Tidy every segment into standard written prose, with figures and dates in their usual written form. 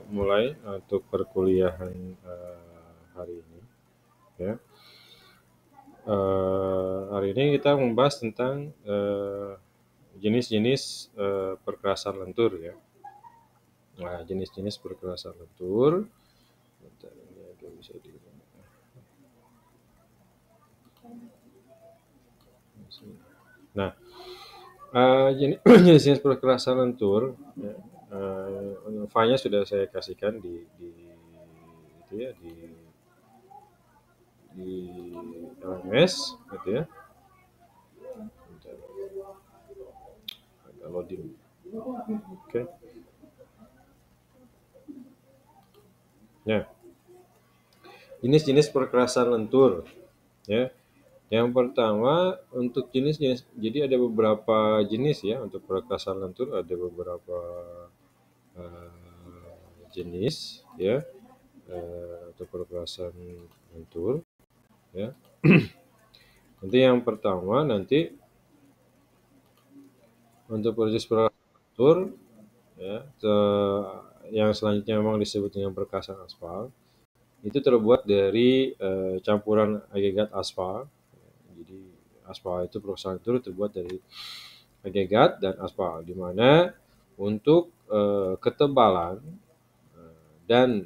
mulai untuk perkuliahan hari ini ya. Hari ini kita membahas tentang jenis-jenis perkerasan lentur ya. Nah, jenis-jenis perkerasan lentur. Bentar, ini agak bisa Nah, jenis-jenis perkerasan lentur ya, file-nya sudah saya kasihkan di itu ya di LMS gitu ya. Bentar, agak loading. Oke. Ya, jenis-jenis perkerasan lentur ya. Yang pertama untuk jenis-jenis, jadi ada beberapa jenis ya untuk perkerasan lentur, ada beberapa jenis ya untuk perkerasan lentur ya. Nanti yang pertama nanti untuk proses perkerasan lentur ya, yang selanjutnya memang disebut dengan perkerasan aspal, itu terbuat dari campuran agregat aspal. Jadi aspal itu perkerasan lentur terbuat dari agregat dan aspal, di mana untuk ketebalan dan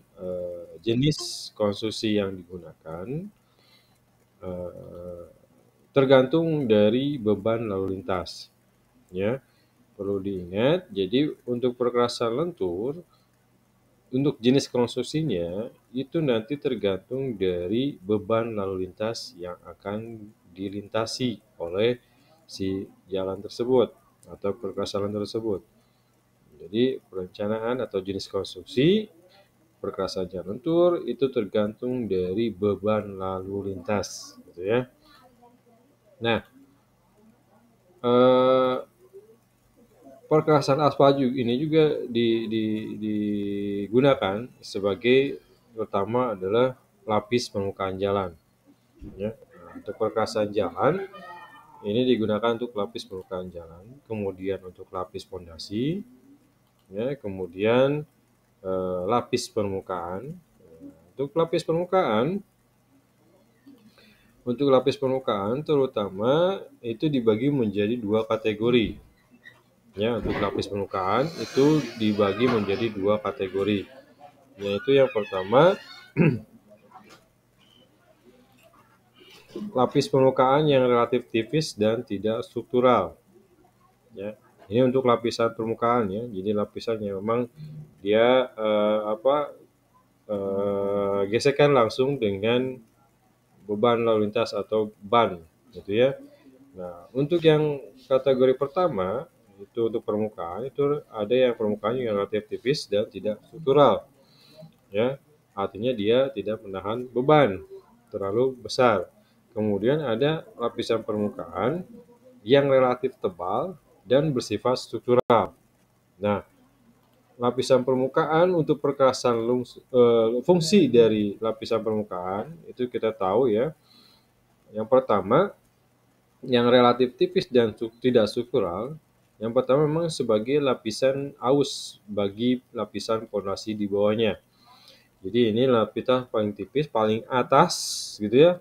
jenis konstruksi yang digunakan tergantung dari beban lalu lintas ya. Perlu diingat, jadi untuk perkerasan lentur untuk jenis konstruksinya itu nanti tergantung dari beban lalu lintas yang akan dilintasi oleh si jalan tersebut atau perkerasan tersebut. Jadi perencanaan atau jenis konstruksi perkerasan jalan lentur itu tergantung dari beban lalu lintas, gitu ya. Nah, perkerasan aspal ini juga digunakan sebagai pertama adalah lapis permukaan jalan. Ya. Nah, untuk perkerasan jalan ini digunakan untuk lapis permukaan jalan, kemudian untuk lapis pondasi, ya, kemudian lapis permukaan. Untuk lapis permukaan terutama itu dibagi menjadi dua kategori. Ya, untuk lapis permukaan itu dibagi menjadi dua kategori, yaitu yang pertama lapis permukaan yang relatif tipis dan tidak struktural. Ya, ini untuk lapisan permukaan ya. Jadi lapisan yang memang dia gesekan langsung dengan beban lalu lintas atau ban, gitu ya. Nah, untuk yang kategori pertama itu untuk permukaan itu ada yang permukaan yang relatif tipis dan tidak struktural, ya. Artinya dia tidak menahan beban terlalu besar. Kemudian ada lapisan permukaan yang relatif tebal dan bersifat struktural. Nah, lapisan permukaan untuk perkerasan fungsi dari lapisan permukaan itu kita tahu ya. Yang pertama, yang relatif tipis dan tidak struktural, yang pertama memang sebagai lapisan aus bagi lapisan pondasi di bawahnya. Jadi ini lapisan paling tipis, paling atas gitu ya,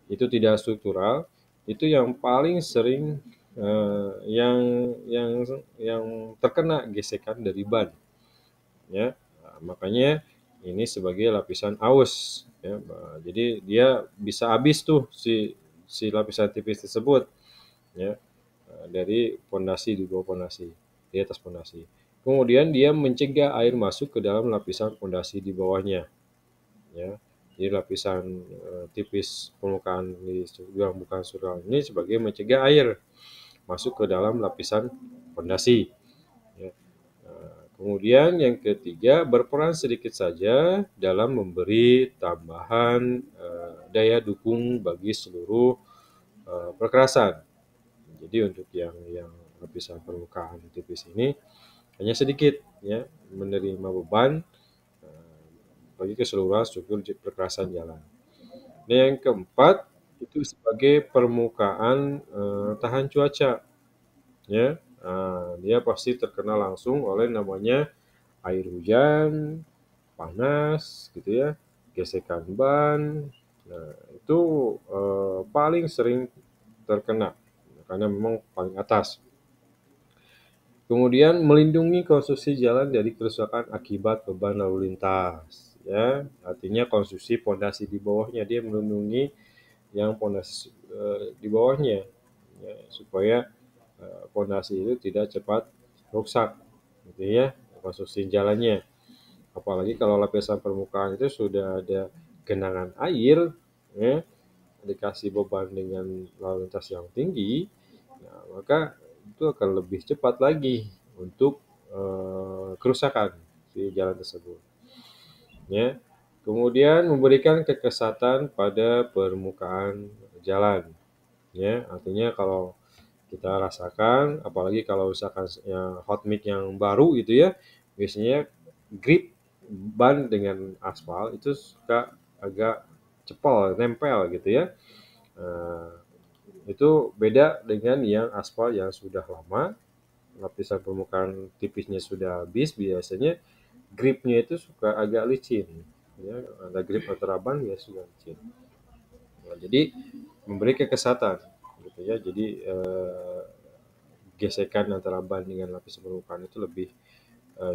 itu tidak struktural, itu yang paling sering yang terkena gesekan dari ban, ya. Nah, makanya ini sebagai lapisan aus, ya. Nah, jadi dia bisa habis tuh si lapisan tipis tersebut, ya, dari pondasi di bawah pondasi, di atas pondasi. Kemudian dia mencegah air masuk ke dalam lapisan pondasi di bawahnya, ya. Jadi lapisan tipis permukaan yang bukan struktural ini sebagai mencegah air masuk ke dalam lapisan pondasi. Ya. Kemudian yang ketiga, berperan sedikit saja dalam memberi tambahan daya dukung bagi seluruh perkerasan. Jadi untuk yang lapisan permukaan tipis ini hanya sedikit ya menerima beban bagi keseluruhan struktur perkerasan jalan. Nah, yang keempat itu sebagai permukaan tahan cuaca, ya. Dia pasti terkena langsung oleh namanya air hujan, panas gitu ya, gesekan ban. Nah, itu paling sering terkena karena memang paling atas. Kemudian melindungi konstruksi jalan dari kerusakan akibat beban lalu lintas. Ya, artinya konstruksi pondasi di bawahnya dia melindungi yang pondasi di bawahnya, ya, supaya pondasi itu tidak cepat rusak, gitu ya, konstruksi jalannya. Apalagi kalau lapisan permukaan itu sudah ada genangan air, ya, dikasih beban dengan lalu lintas yang tinggi, ya, maka itu akan lebih cepat lagi untuk kerusakan di jalan tersebut. Ya. Kemudian memberikan kekesatan pada permukaan jalan. Ya, artinya kalau kita rasakan, apalagi kalau misalkan ya, hot mix yang baru gitu ya, biasanya grip ban dengan aspal itu suka agak cepal, nempel gitu ya. Nah, itu beda dengan yang aspal yang sudah lama, lapisan permukaan tipisnya sudah habis, biasanya gripnya itu suka agak licin. Ya, ada grip antara ban ya sudah licin. Nah, jadi memberi kekesatan gitu ya. Jadi gesekan antara ban dengan lapisan permukaan itu lebih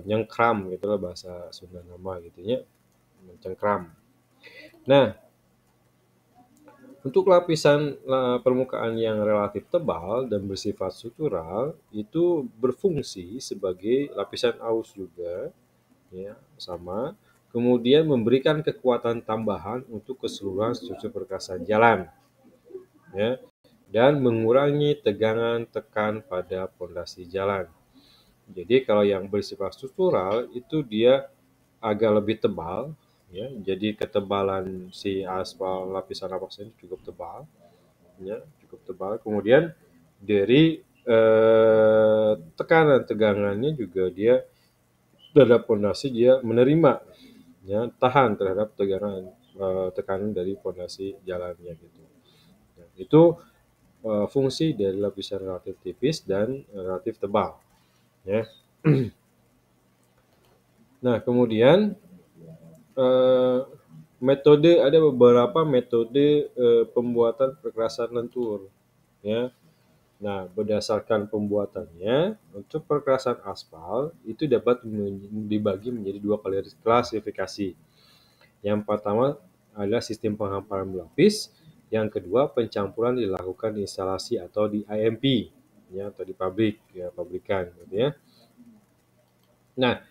nyengkram gitu lah bahasa Sunda nama gitu ya, mencengkram. Nah, untuk lapisan permukaan yang relatif tebal dan bersifat struktural itu berfungsi sebagai lapisan aus juga, ya, sama. Kemudian memberikan kekuatan tambahan untuk keseluruhan struktur perkasan jalan, ya, dan mengurangi tegangan tekan pada pondasi jalan. Jadi kalau yang bersifat struktural itu dia agak lebih tebal, ya. Jadi ketebalan si aspal lapisan aspal ini cukup tebal, ya, cukup tebal. Kemudian dari tekanan tegangannya juga dia terhadap pondasi dia menerima, ya, tahan terhadap tekanan dari pondasi jalannya gitu. Nah, itu fungsi dari lapisan relatif tipis dan relatif tebal, ya. Nah, kemudian eh, ada beberapa metode pembuatan perkerasan lentur, ya. Nah, berdasarkan pembuatannya, untuk perkerasan aspal itu dapat dibagi menjadi dua klasifikasi. Yang pertama adalah sistem penghamparan berlapis, yang kedua pencampuran dilakukan di instalasi atau di IMP, ya, atau di pabrik, ya, pabrikan, gitu ya. Nah,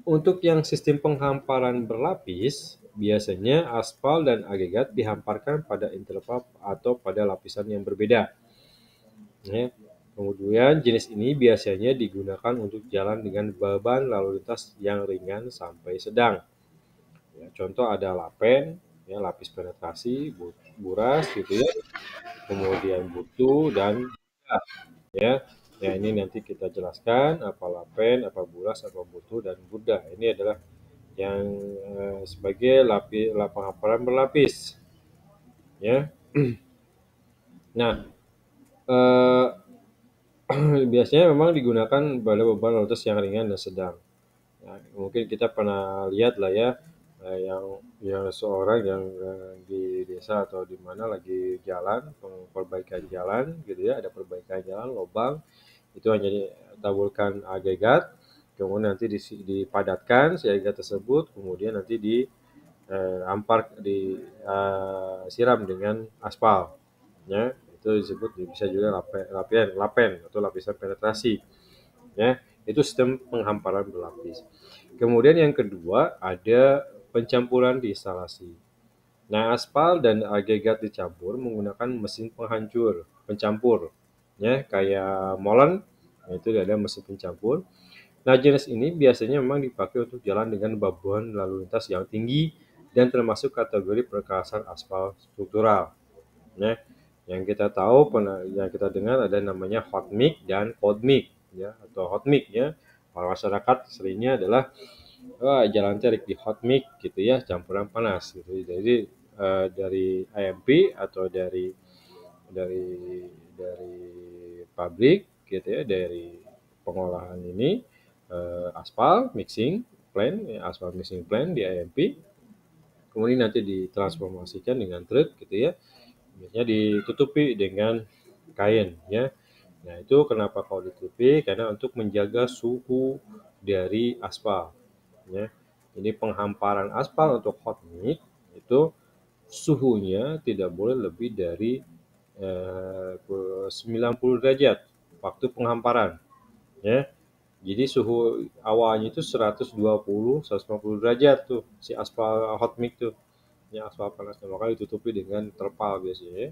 untuk yang sistem penghamparan berlapis, biasanya aspal dan agregat dihamparkan pada interval atau pada lapisan yang berbeda. Ya. Kemudian jenis ini biasanya digunakan untuk jalan dengan beban lalu lintas yang ringan sampai sedang. Ya, contoh ada lapen, ya, lapis penetrasi, buras gitu ya, kemudian butu dan ya. Ya, ini nanti kita jelaskan apa lapen, apa buras, apa butu dan buda. Ini adalah yang sebagai penghamparan berlapis, ya. Nah, eh, biasanya memang digunakan pada beban lalu lintas yang ringan dan sedang. Nah, mungkin kita pernah lihat lah ya, yang seorang yang di desa atau di mana lagi jalan, perbaikan jalan gitu ya, ada perbaikan jalan, lubang, itu hanya ditaburkan agregat, kemudian nanti dipadatkan si agregat tersebut, kemudian nanti disiram dengan aspal, ya. Itu disebut bisa juga lapen atau lapisan penetrasi, ya. Itu sistem penghamparan berlapis. Kemudian yang kedua ada pencampuran di instalasi. Nah, aspal dan agregat dicampur menggunakan mesin pencampur, ya, kayak molen, nah, itu ada mesin pencampur. Nah, jenis ini biasanya memang dipakai untuk jalan dengan beban lalu lintas yang tinggi dan termasuk kategori perkerasan aspal struktural. Ya, yang kita tahu, yang kita dengar ada namanya hot mix dan cold mix, ya, atau hot mix, ya. Kalau masyarakat seringnya adalah jalan terik di hot mix gitu ya, campuran panas gitu. Jadi dari IMP atau dari dari pabrik gitu ya, dari pengolahan ini aspal mixing plan, ya, aspal mixing plan di IMP, kemudian nanti ditransformasikan dengan truk gitu ya, biasanya ditutupi dengan kain ya. Nah itu kenapa kalau ditutupi, karena untuk menjaga suhu dari aspal ya. Ini penghamparan aspal untuk hot mix itu suhunya tidak boleh lebih dari 90 derajat waktu penghamparan ya. Jadi suhu awalnya itu 120 150 derajat tuh si aspal hot mix tuh. Ya aspal panasnya, maka ditutupi dengan terpal biasanya.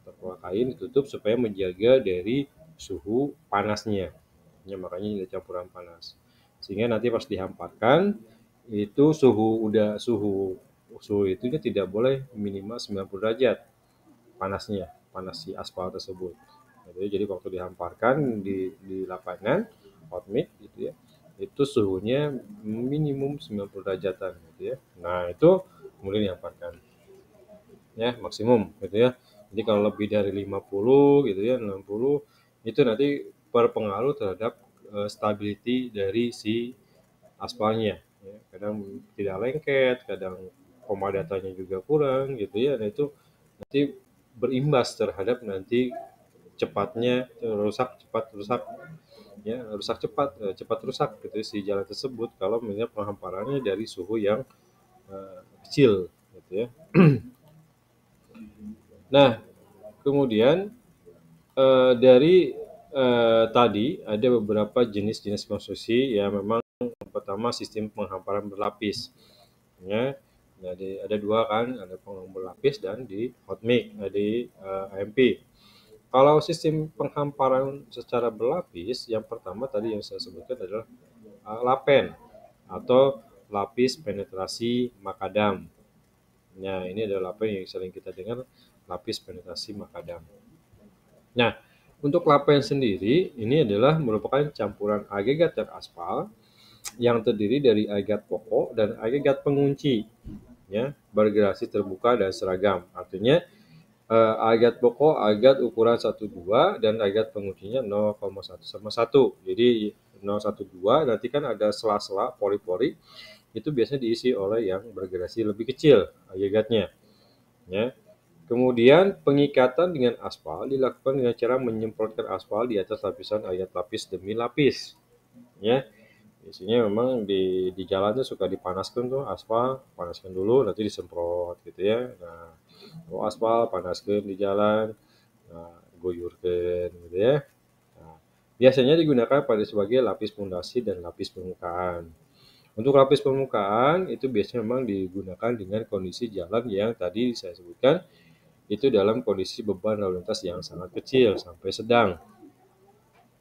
Terpal kain ditutup supaya menjaga dari suhu panasnya. Ya makanya ini campuran panas. Sehingga nanti pas dihamparkan itu suhu suhu itunya tidak boleh minimal 90 derajat panasnya, panas si aspal tersebut. Jadi waktu dihamparkan di lapangan hot mix gitu ya, itu suhunya minimum 90 derajatan gitu ya. Nah itu kemudian dihamparkan ya maksimum gitu ya. Jadi kalau lebih dari 50 gitu ya 60 itu nanti berpengaruh terhadap stability dari si aspalnya ya. Kadang tidak lengket, kadang pemadatannya juga kurang gitu ya. Nah itu nanti berimbas terhadap nanti cepatnya cepat rusak ya, rusak cepat rusak gitu ya, si jalan tersebut kalau melihat penghamparannya dari suhu yang kecil gitu ya. Nah kemudian dari tadi ada beberapa jenis-jenis konstruksi ya, memang yang pertama sistem penghamparan berlapis ya. Jadi ada dua kan, ada penghamparan berlapis dan di hot mix di AMP. Kalau sistem penghamparan secara berlapis, yang pertama tadi yang saya sebutkan adalah lapen atau lapis penetrasi makadam. Nah, ini adalah lapen yang sering kita dengar, lapis penetrasi makadam. Nah, untuk lapen sendiri, ini adalah merupakan campuran agregat dan aspal yang terdiri dari agregat pokok dan agregat pengunci, ya, bergerasi terbuka dan seragam. Artinya agregat pokok agregat ukuran 1,2 dan agregat penguncinya 0,1 sama 1. Jadi 0,12 nanti kan ada sela-sela pori-pori, itu biasanya diisi oleh yang bergerasi lebih kecil agregatnya ya. Kemudian pengikatan dengan aspal dilakukan dengan cara menyemprotkan aspal di atas lapisan agregat lapis demi lapis ya. Biasanya memang di jalannya suka dipanaskan tuh aspal, panaskan dulu nanti disemprot gitu ya. Nah, aspal panaskan di jalan, nah, guyurkan gitu ya. Nah, biasanya digunakan pada sebagai lapis fondasi dan lapis permukaan. Untuk lapis permukaan itu biasanya memang digunakan dengan kondisi jalan yang tadi saya sebutkan, itu dalam kondisi beban lalu lintas yang sangat kecil sampai sedang.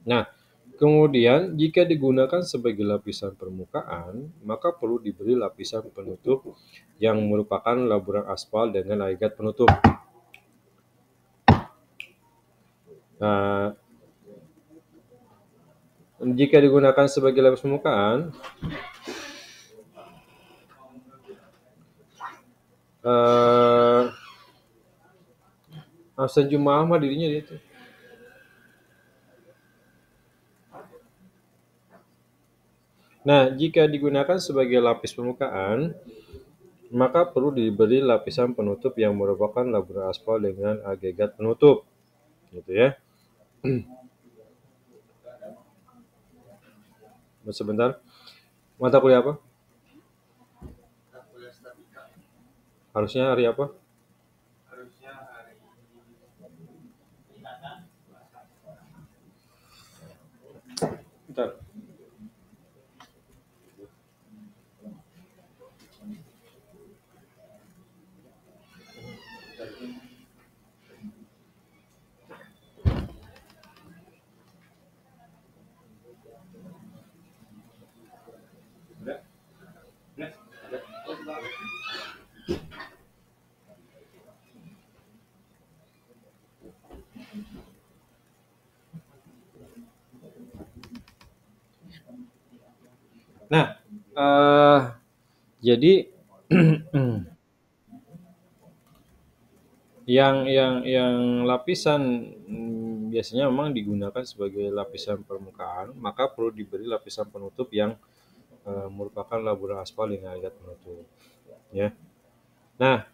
Nah, kemudian jika digunakan sebagai lapisan permukaan, maka perlu diberi lapisan penutup yang merupakan laburan aspal dengan agregat penutup. Nah, jika digunakan sebagai lapis permukaan, Hasan Jumaah mah dirinya dia tuh. Nah, jika digunakan sebagai lapis permukaan, maka perlu diberi lapisan penutup yang merupakan laburan aspal dengan agregat penutup, gitu ya. Sebentar, mata kuliah apa? Harusnya hari apa? Bentar. Nah, jadi yang lapisan biasanya memang digunakan sebagai lapisan permukaan, maka perlu diberi lapisan penutup yang merupakan laburan aspal dengan agregat penutup. Ya. Nah,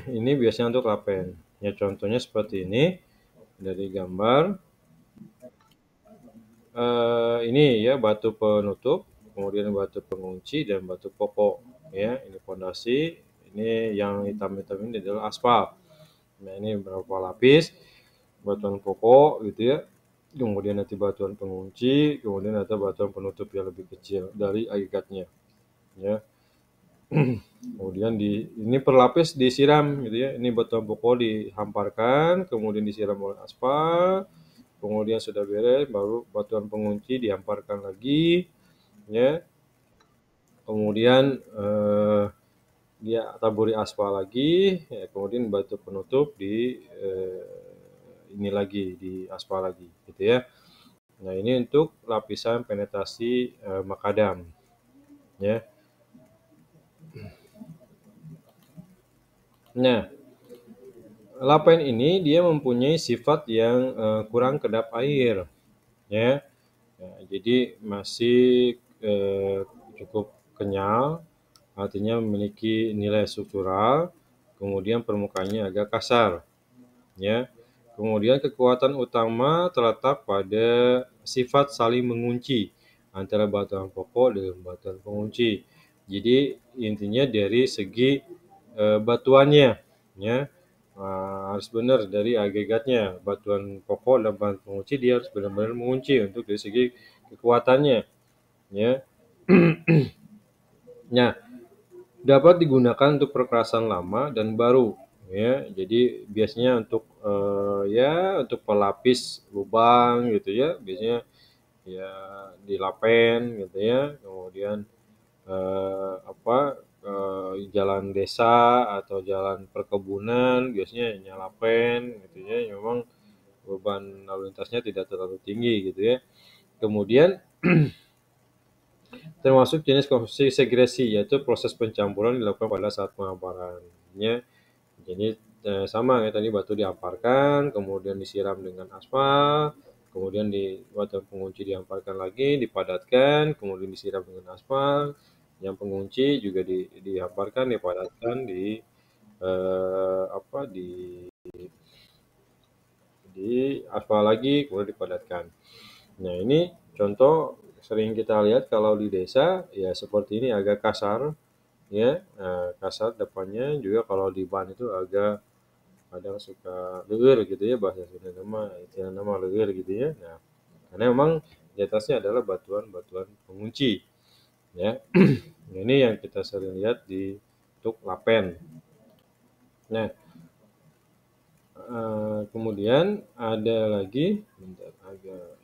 ini biasanya untuk lapen. Ya, contohnya seperti ini dari gambar. Ini ya batu penutup, kemudian batu pengunci dan batu pokok. Ya, ini fondasi. Ini yang hitam-hitam ini adalah aspal. Nah, ini berapa lapis, batuan pokok gitu ya. Kemudian nanti batuan pengunci, kemudian ada batuan penutup yang lebih kecil dari agregatnya. Ya. Kemudian ini per lapis disiram gitu ya. Ini batuan pokok dihamparkan, kemudian disiram oleh aspal, kemudian sudah beres baru batuan pengunci dihamparkan lagi ya. Kemudian dia taburi aspal lagi, ya, kemudian batu penutup ini lagi di aspal lagi gitu ya. Nah, ini untuk lapisan penetrasi makadam ya. Nah, lapen ini dia mempunyai sifat yang kurang kedap air ya. Nah, jadi masih cukup kenyal, artinya memiliki nilai struktural, kemudian permukaannya agak kasar ya. Kemudian kekuatan utama terletak pada sifat saling mengunci antara batuan pokok dengan batuan pengunci. Jadi intinya dari segi batuannya ya. Harus benar dari agregatnya, batuan pokok dan batuan pengunci dia harus benar-benar mengunci untuk dari segi kekuatannya ya. Nah, dapat digunakan untuk perkerasan lama dan baru ya. Jadi biasanya untuk ya untuk pelapis lubang gitu ya, biasanya ya dilapen gitu ya. Kemudian jalan desa atau jalan perkebunan biasanya nyalapen gitu ya. Memang beban lalu lintasnya tidak terlalu tinggi gitu ya. Kemudian termasuk jenis konstruksi segresi, yaitu proses pencampuran dilakukan pada saat penghamparannya. Jadi sama ya tadi batu dihamparkan, kemudian disiram dengan aspal, kemudian di batu pengunci dihamparkan lagi, dipadatkan, kemudian disiram dengan aspal. Yang pengunci juga dihamparkan, dipadatkan, eh, apa di aspal lagi, kemudian dipadatkan. Nah, ini contoh sering kita lihat kalau di desa ya seperti ini agak kasar ya, kasar depannya juga kalau di ban itu agak kadang suka leueur gitu ya bahasa Sunda nama istilah nama leueur gitu ya. Nah, karena memang di atasnya adalah batuan-batuan pengunci ya. Nah, ini yang kita sering lihat di untuk lapen. Nah, kemudian ada lagi bentar agak.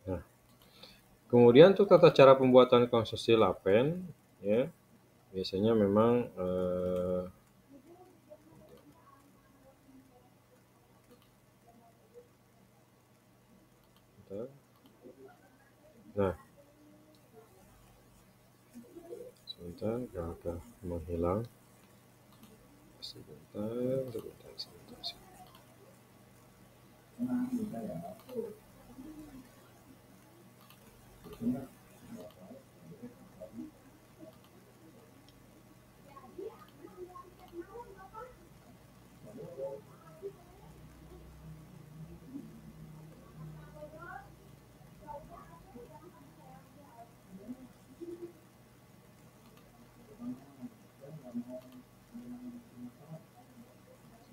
Nah, kemudian untuk tata cara pembuatan konstruksi lapen ya, biasanya memang nah, sebentar agak menghilang. Sebentar.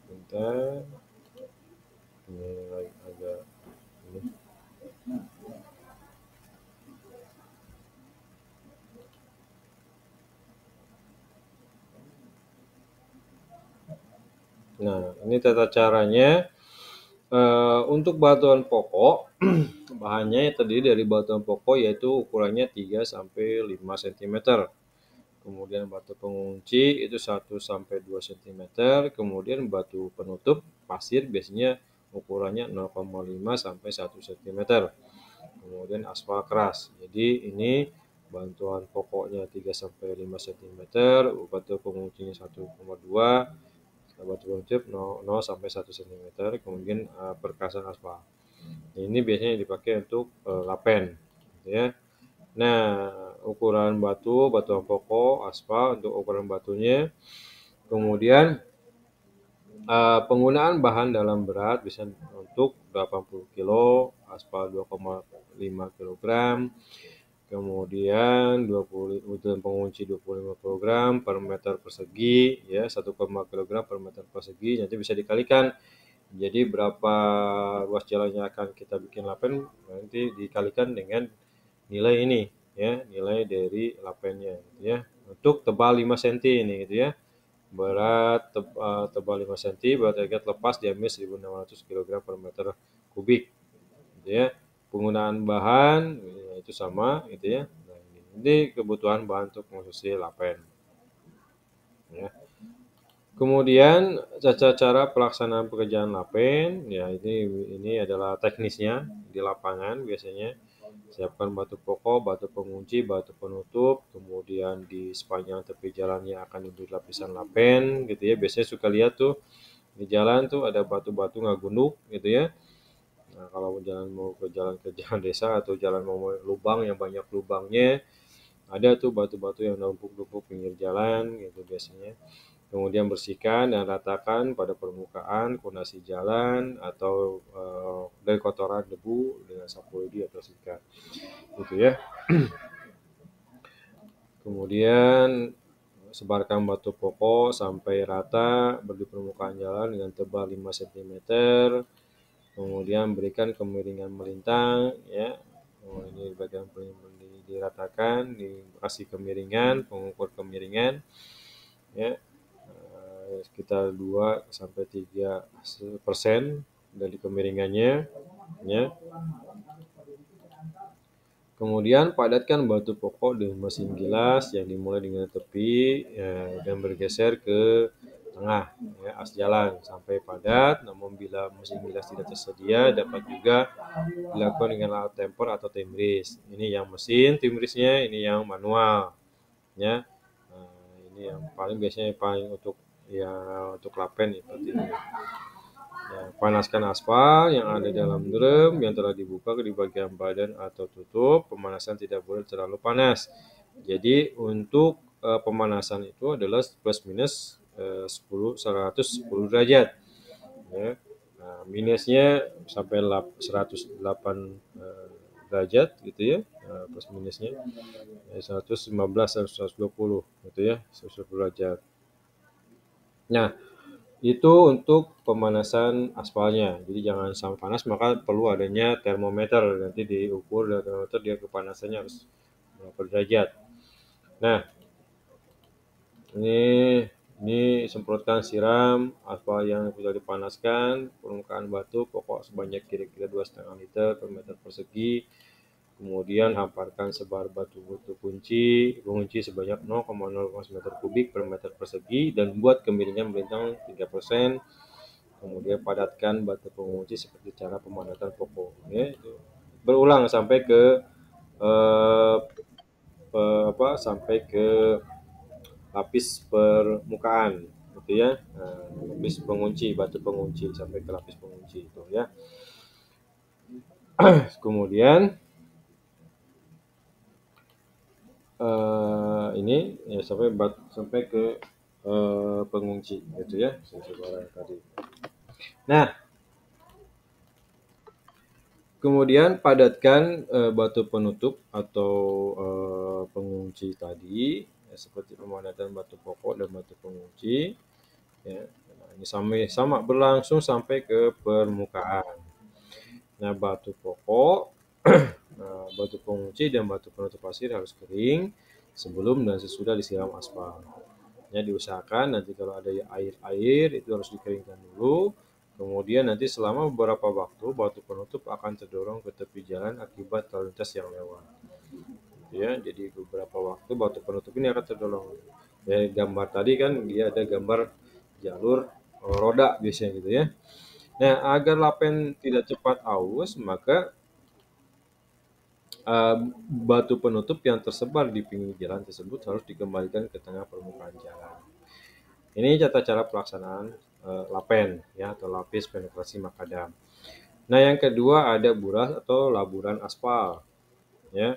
Sebentar, ini agak ini. Nah, ini tata caranya. Untuk batuan pokok, bahannya terdiri dari batuan pokok yaitu ukurannya 3 sampai 5 cm. Kemudian batu pengunci itu 1 sampai 2 cm. Kemudian batu penutup pasir biasanya ukurannya 0,5 sampai 1 cm. Kemudian aspal keras. Jadi ini bantuan pokoknya 3 sampai 5 cm, batu penguncinya 1,2, batu penutup 0 sampai 1 cm, kemudian perkasan aspal. Ini biasanya dipakai untuk lapen, gitu ya. Nah, ukuran batuan pokok, aspal untuk ukuran batunya. Kemudian penggunaan bahan dalam berat bisa untuk 80 kilo, aspal 2,5 kilogram, kemudian 20 untuk pengunci 25 kilogram per meter persegi, ya 1,5 kilogram per meter persegi. Nanti bisa dikalikan. Jadi berapa ruas jalan yang akan kita bikin lapen nanti dikalikan dengan nilai ini, ya nilai dari lapennya, gitu ya. Untuk tebal 5 cm ini, gitu ya. Berat tebal 5 cm, berat aggregat lepas diambil 1.600 kg per meter kubik, gitu ya. Penggunaan bahan ya, itu sama, gitu ya. Nah, ini kebutuhan bahan untuk mengonsumsi lapen, ya. Kemudian cara pelaksanaan pekerjaan lapen, ya ini adalah teknisnya di lapangan biasanya. Siapkan batu pokok, batu pengunci, batu penutup, kemudian di sepanjang tepi jalannya akan diberi lapisan lapen, gitu ya. Biasanya suka lihat tuh di jalan tuh ada batu-batu ngagunduk, gitu ya. Nah, kalau mau ke jalan desa atau jalan mau lubang yang banyak lubangnya, ada tuh batu-batu yang numpuk-numpuk pinggir jalan, gitu biasanya. Kemudian bersihkan dan ratakan pada permukaan pondasi jalan atau dari kotoran debu dengan sapu lidi atau sikat, gitu ya. Kemudian sebarkan batu pokok sampai rata di permukaan jalan dengan tebal 5 cm. Kemudian berikan kemiringan melintang, ya. Oh, ini bagian diratakan, dikasih kemiringan, pengukur kemiringan, ya. Sekitar 2 sampai 3% dari kemiringannya, ya. Kemudian padatkan batu pokok dengan mesin gilas yang dimulai dengan tepi dan bergeser ke tengah, ya, as jalan sampai padat. Namun bila mesin gilas tidak tersedia, dapat juga dilakukan dengan alat temper atau timbris. Ini yang mesin timbrisnya, ini yang manual, ya. Ini yang biasanya paling untuk lapen seperti ini. Ya, panaskan aspal yang ada dalam drum yang telah dibuka di bagian badan atau tutup. Pemanasan tidak boleh terlalu panas. Jadi untuk pemanasan itu adalah plus minus 110 derajat. Ya. Nah, minusnya sampai 108 derajat, gitu ya. Plus minusnya 115 dan 120, gitu ya, 120 derajat. Nah, itu untuk pemanasan aspalnya. Jadi jangan sampai panas, maka perlu adanya termometer. Nanti diukur dengan termometer dia kepanasannya harus berapa derajat. Nah, ini semprotkan siram aspal yang sudah dipanaskan, permukaan batu pokok sebanyak kira-kira 2,5 liter per meter persegi. Kemudian hamparkan sebar batu pengunci sebanyak 0,0 meter kubik per meter persegi dan buat kemiringan melintang 3%. Kemudian padatkan batu pengunci seperti cara pemadatan pokok, ya. Berulang sampai ke eh, sampai ke lapis permukaan, gitu ya. Lapis pengunci, batu pengunci sampai ke lapis pengunci itu, ya. Kemudian ini ya sampai ke pengunci, gitu ya, sebarang tadi. Nah, kemudian padatkan batu penutup atau pengunci tadi, ya, seperti pemadatan batu pokok dan batu pengunci. Ya. Nah, ini sama berlangsung sampai ke permukaan. Nah, batu pokok, batu pengunci dan batu penutup pasir harus kering sebelum dan sesudah disiram aspal. Ya, diusahakan nanti kalau ada air itu harus dikeringkan dulu. Kemudian nanti selama beberapa waktu batu penutup akan terdorong ke tepi jalan akibat lalu lintas yang lewat. Ya, jadi beberapa waktu batu penutup ini akan terdorong. Ya, gambar tadi kan dia ada gambar jalur roda biasanya, gitu ya. Nah, agar lapen tidak cepat aus, maka batu penutup yang tersebar di pinggir jalan tersebut harus dikembalikan ke tengah permukaan jalan. Ini cara pelaksanaan lapen, ya, atau lapis penetrasi makadam. Nah, yang kedua ada buras atau laburan aspal, ya.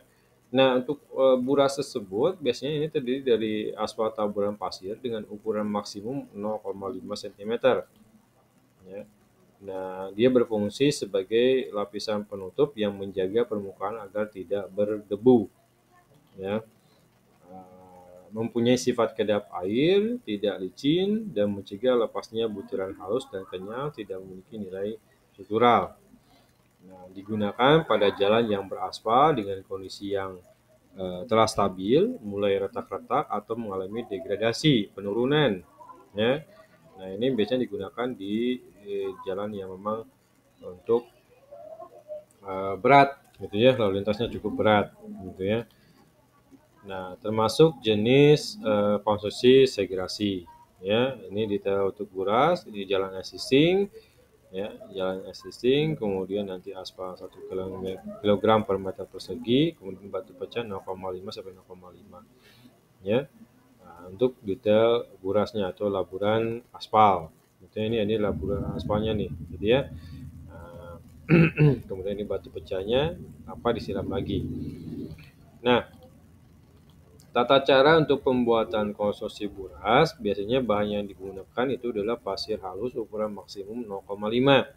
Nah, untuk buras tersebut biasanya ini terdiri dari aspal taburan pasir dengan ukuran maksimum 0,5 cm, ya. Nah, dia berfungsi sebagai lapisan penutup yang menjaga permukaan agar tidak berdebu, ya. Mempunyai sifat kedap air, tidak licin, dan mencegah lepasnya butiran halus dan kenyal, tidak memiliki nilai struktural. Nah, digunakan pada jalan yang beraspal dengan kondisi yang telah stabil, mulai retak-retak atau mengalami degradasi, penurunan. Ya. Nah, ini biasanya digunakan di jalan yang memang untuk berat, gitu ya, lalu lintasnya cukup berat, gitu ya. Nah, termasuk jenis konstruksi segregasi. Ya, ini detail untuk buras di jalan existing, ya, jalan existing, kemudian nanti aspal 1 kg per meter persegi, kemudian batu pecah 0,5 sampai 0,5. Ya. Nah, untuk detail burasnya atau laburan aspal. Ini laburan aspalnya nih, gitu ya. Nah, kemudian ini batu pecahnya, apa disiram lagi. Nah, tata cara untuk pembuatan konstruksi buras, biasanya bahan yang digunakan itu adalah pasir halus ukuran maksimum 0,5,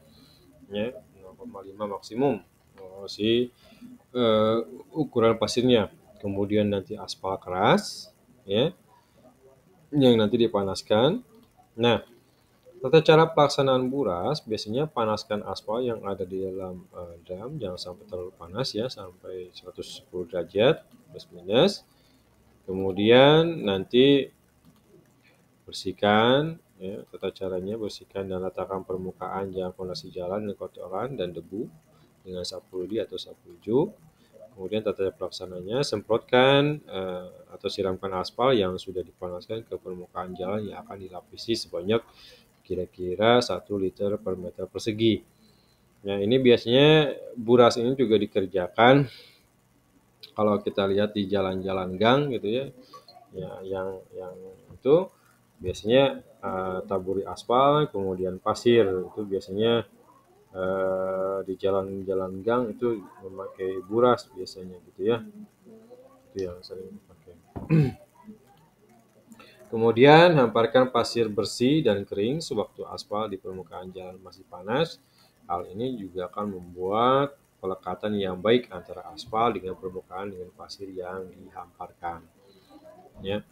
ya, 0,5 maksimum si ukuran pasirnya. Kemudian nanti aspal keras, ya, yang nanti dipanaskan. Nah, tata cara pelaksanaan buras, biasanya panaskan aspal yang ada di dalam drum, jangan sampai terlalu panas ya, sampai 110 derajat plus minus. Kemudian nanti bersihkan, ya, tata caranya bersihkan dan letakkan permukaan jalan fondasi jalan dan kotoran dan debu dengan sapu lidi atau sapu hijau. Kemudian tata cara pelaksananya, semprotkan atau siramkan aspal yang sudah dipanaskan ke permukaan jalan yang akan dilapisi sebanyak kira-kira 1 liter per meter persegi. Nah, ini biasanya buras ini juga dikerjakan kalau kita lihat di jalan-jalan gang, gitu ya. Ya, yang itu biasanya taburi aspal, kemudian pasir. Itu biasanya di jalan-jalan gang itu memakai buras biasanya, gitu ya. Itu yang sering dipakai. Kemudian hamparkan pasir bersih dan kering sewaktu aspal di permukaan jalan masih panas. Hal ini juga akan membuat pelekatan yang baik antara aspal dengan permukaan dengan pasir yang dihamparkan. Ya.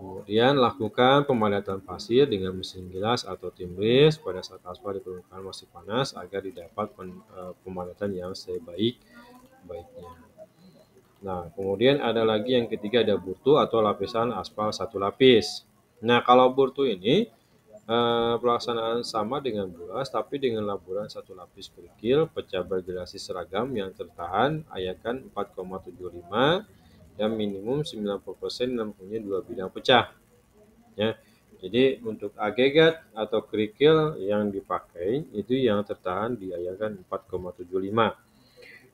Kemudian lakukan pemadatan pasir dengan mesin gilas atau timbris pada saat aspal di permukaan masih panas agar didapat pemadatan yang sebaik-baiknya. Nah, kemudian ada lagi yang ketiga, ada burtu atau lapisan aspal satu lapis. Nah, kalau burtu ini pelaksanaan sama dengan buras, tapi dengan laburan satu lapis kerikil, pecah bergradasi seragam yang tertahan, ayakan 4,75 dan minimum 90% dan mempunyai 2 bidang pecah. Ya, jadi untuk agregat atau kerikil yang dipakai itu yang tertahan diayakan 4,75.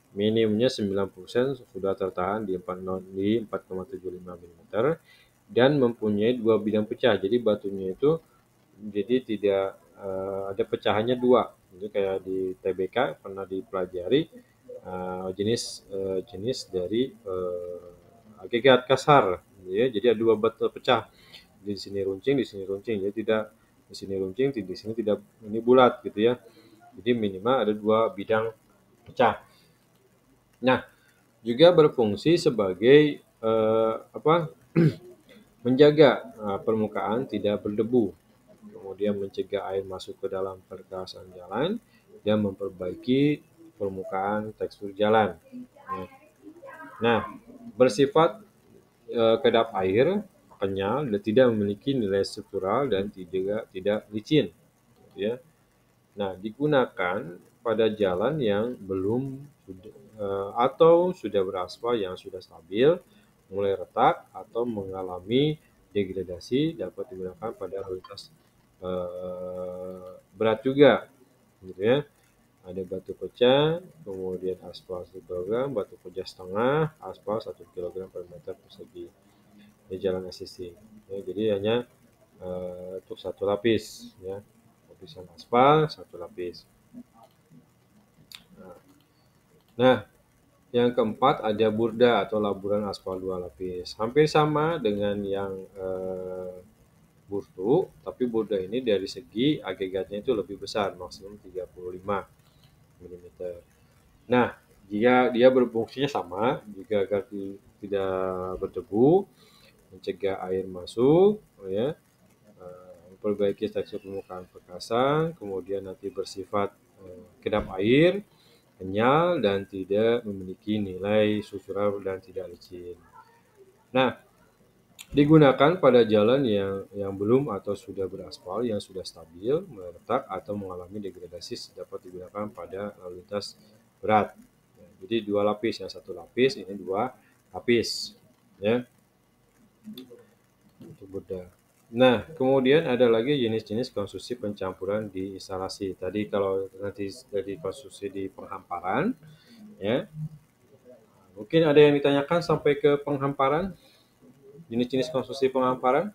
Minimumnya 90% sudah tertahan di 4,75 mm dan mempunyai 2 bidang pecah. Jadi batunya itu jadi tidak ada pecahannya 2. Jadi kayak di TBK pernah dipelajari jenis dari agregat kasar, ya. Jadi ada 2 batu pecah. Di sini runcing, di sini runcing. Jadi tidak di sini runcing, di sini tidak, ini bulat, gitu ya. Jadi minimal ada 2 bidang pecah. Nah, juga berfungsi sebagai menjaga permukaan tidak berdebu, kemudian mencegah air masuk ke dalam perkasan jalan dan memperbaiki permukaan tekstur jalan. Nah, bersifat kedap air, kenyal, dan tidak memiliki nilai struktural dan tidak licin, gitu ya. Nah, digunakan pada jalan yang belum atau sudah beraspal yang sudah stabil, mulai retak atau mengalami degradasi, dapat digunakan pada lalu lintas berat juga, gitu ya. Ada batu pecah, kemudian aspal 1 kg, batu pecah setengah, aspal 1 kg per meter persegi di jalan existing. Ya, jadi hanya untuk satu lapis, ya. lapisan aspal, satu lapis. Nah, yang keempat ada burda atau laburan aspal dua lapis. Hampir sama dengan yang burtu, tapi burda ini dari segi agregatnya itu lebih besar, maksimum 35 mm. Nah, jika dia berfungsinya sama, jika agar tidak berdebu, mencegah air masuk, ya, memperbaiki tekstur permukaan perkasan, kemudian nanti bersifat kedap air, kenyal, dan tidak memiliki nilai struktural dan tidak licin. Nah, digunakan pada jalan yang belum atau sudah beraspal, yang sudah stabil, mulai retak, atau mengalami degradasi dapat digunakan pada lalu lintas berat. Ya, jadi dua lapis, yang satu lapis, ini dua lapis. Ya, untuk burda. Nah, kemudian ada lagi jenis-jenis konstruksi pencampuran di instalasi. Tadi kalau nanti dari konstruksi di penghamparan, ya, mungkin ada yang ditanyakan sampai ke penghamparan, jenis-jenis konstruksi penghamparan.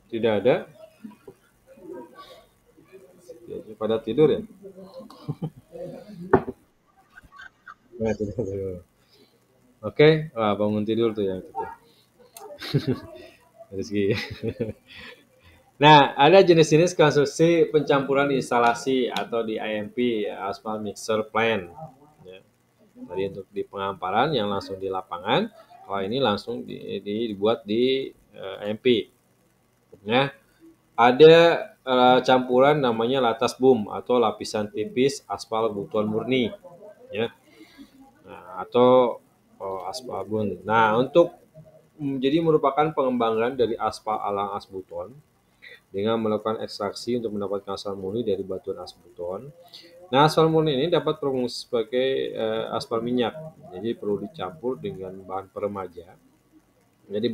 Tidak ada. Pada tidur ya? Nah, tidur. Oke, wah, bangun tidur tuh yang itu. Rezeki. Nah, ada jenis-jenis konstruksi pencampuran di instalasi atau di IMP, Asphalt Mixer Plant. Ya. Tadi untuk di penghamparan yang langsung di lapangan, kalau ini langsung dibuat di IMP. Ya. Ada campuran namanya latas boom atau lapisan tipis aspal butuan murni. Ya. Nah, atau aspal bun. Nah, untuk jadi merupakan pengembangan dari aspal alang asbuton dengan melakukan ekstraksi untuk mendapatkan aspal murni dari batuan asbuton. Nah, aspal murni ini dapat berfungsi sebagai aspal minyak, jadi perlu dicampur dengan bahan peremaja. Jadi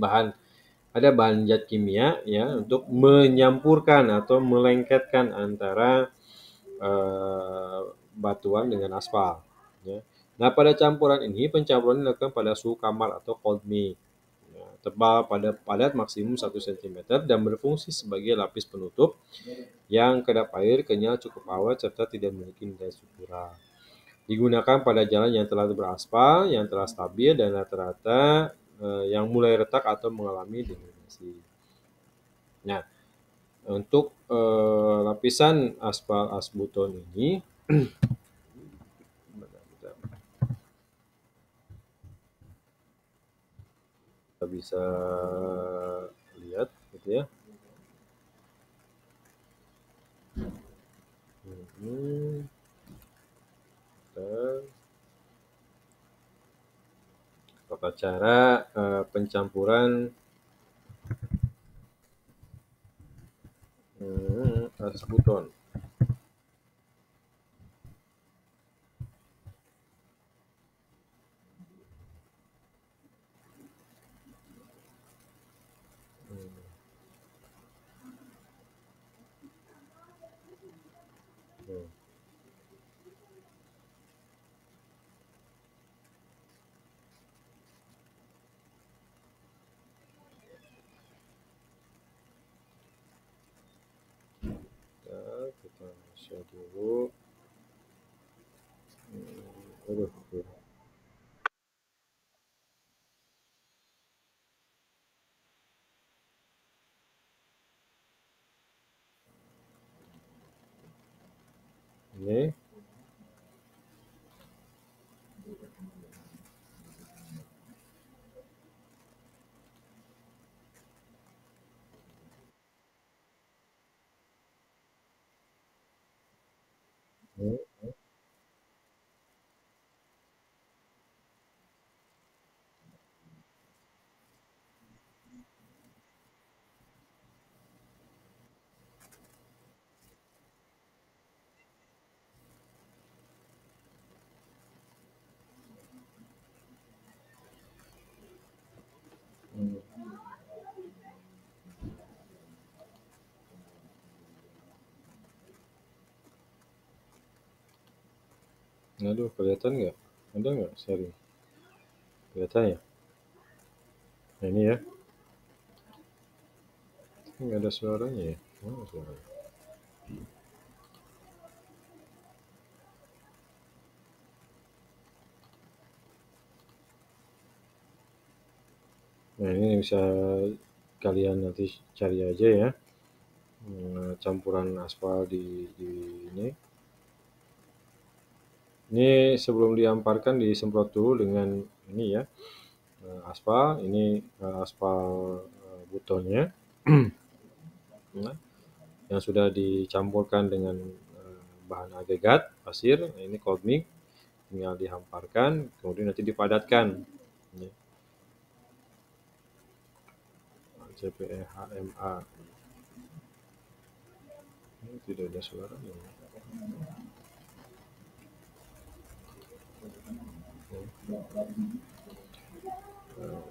ada bahan zat kimia ya untuk menyampurkan atau melengketkan antara batuan dengan aspal. Ya. Nah, pada campuran ini pencampuran dilakukan pada suhu kamar atau cold make. Ya, tebal pada padat maksimum 1 cm dan berfungsi sebagai lapis penutup yang kedap air, kenyal, cukup awet, serta tidak memiliki nilai struktural. Digunakan pada jalan yang telah beraspal, yang telah stabil, dan rata-rata yang mulai retak atau mengalami degradasi. Nah, untuk lapisan aspal asbuton ini, kita bisa lihat, gitu ya. Tata cara pencampuran asbuton. Kita share dulu. Aduh, ini. Aduh, kelihatan nggak? Ada nggak sharing? Kelihatan ya? Nah, ini ya. Nggak ada suaranya ya? Mana suaranya? Nah, ini bisa kalian nanti cari aja ya, campuran aspal di ini. Ini sebelum diamparkan disemprot dulu dengan ini ya, aspal. Ini aspal butonnya. Nah, yang sudah dicampurkan dengan bahan agregat pasir. Nah, ini cold mix, tinggal dihamparkan, kemudian nanti dipadatkan. Ini CPEHMA. Ini tidak ada suaranya.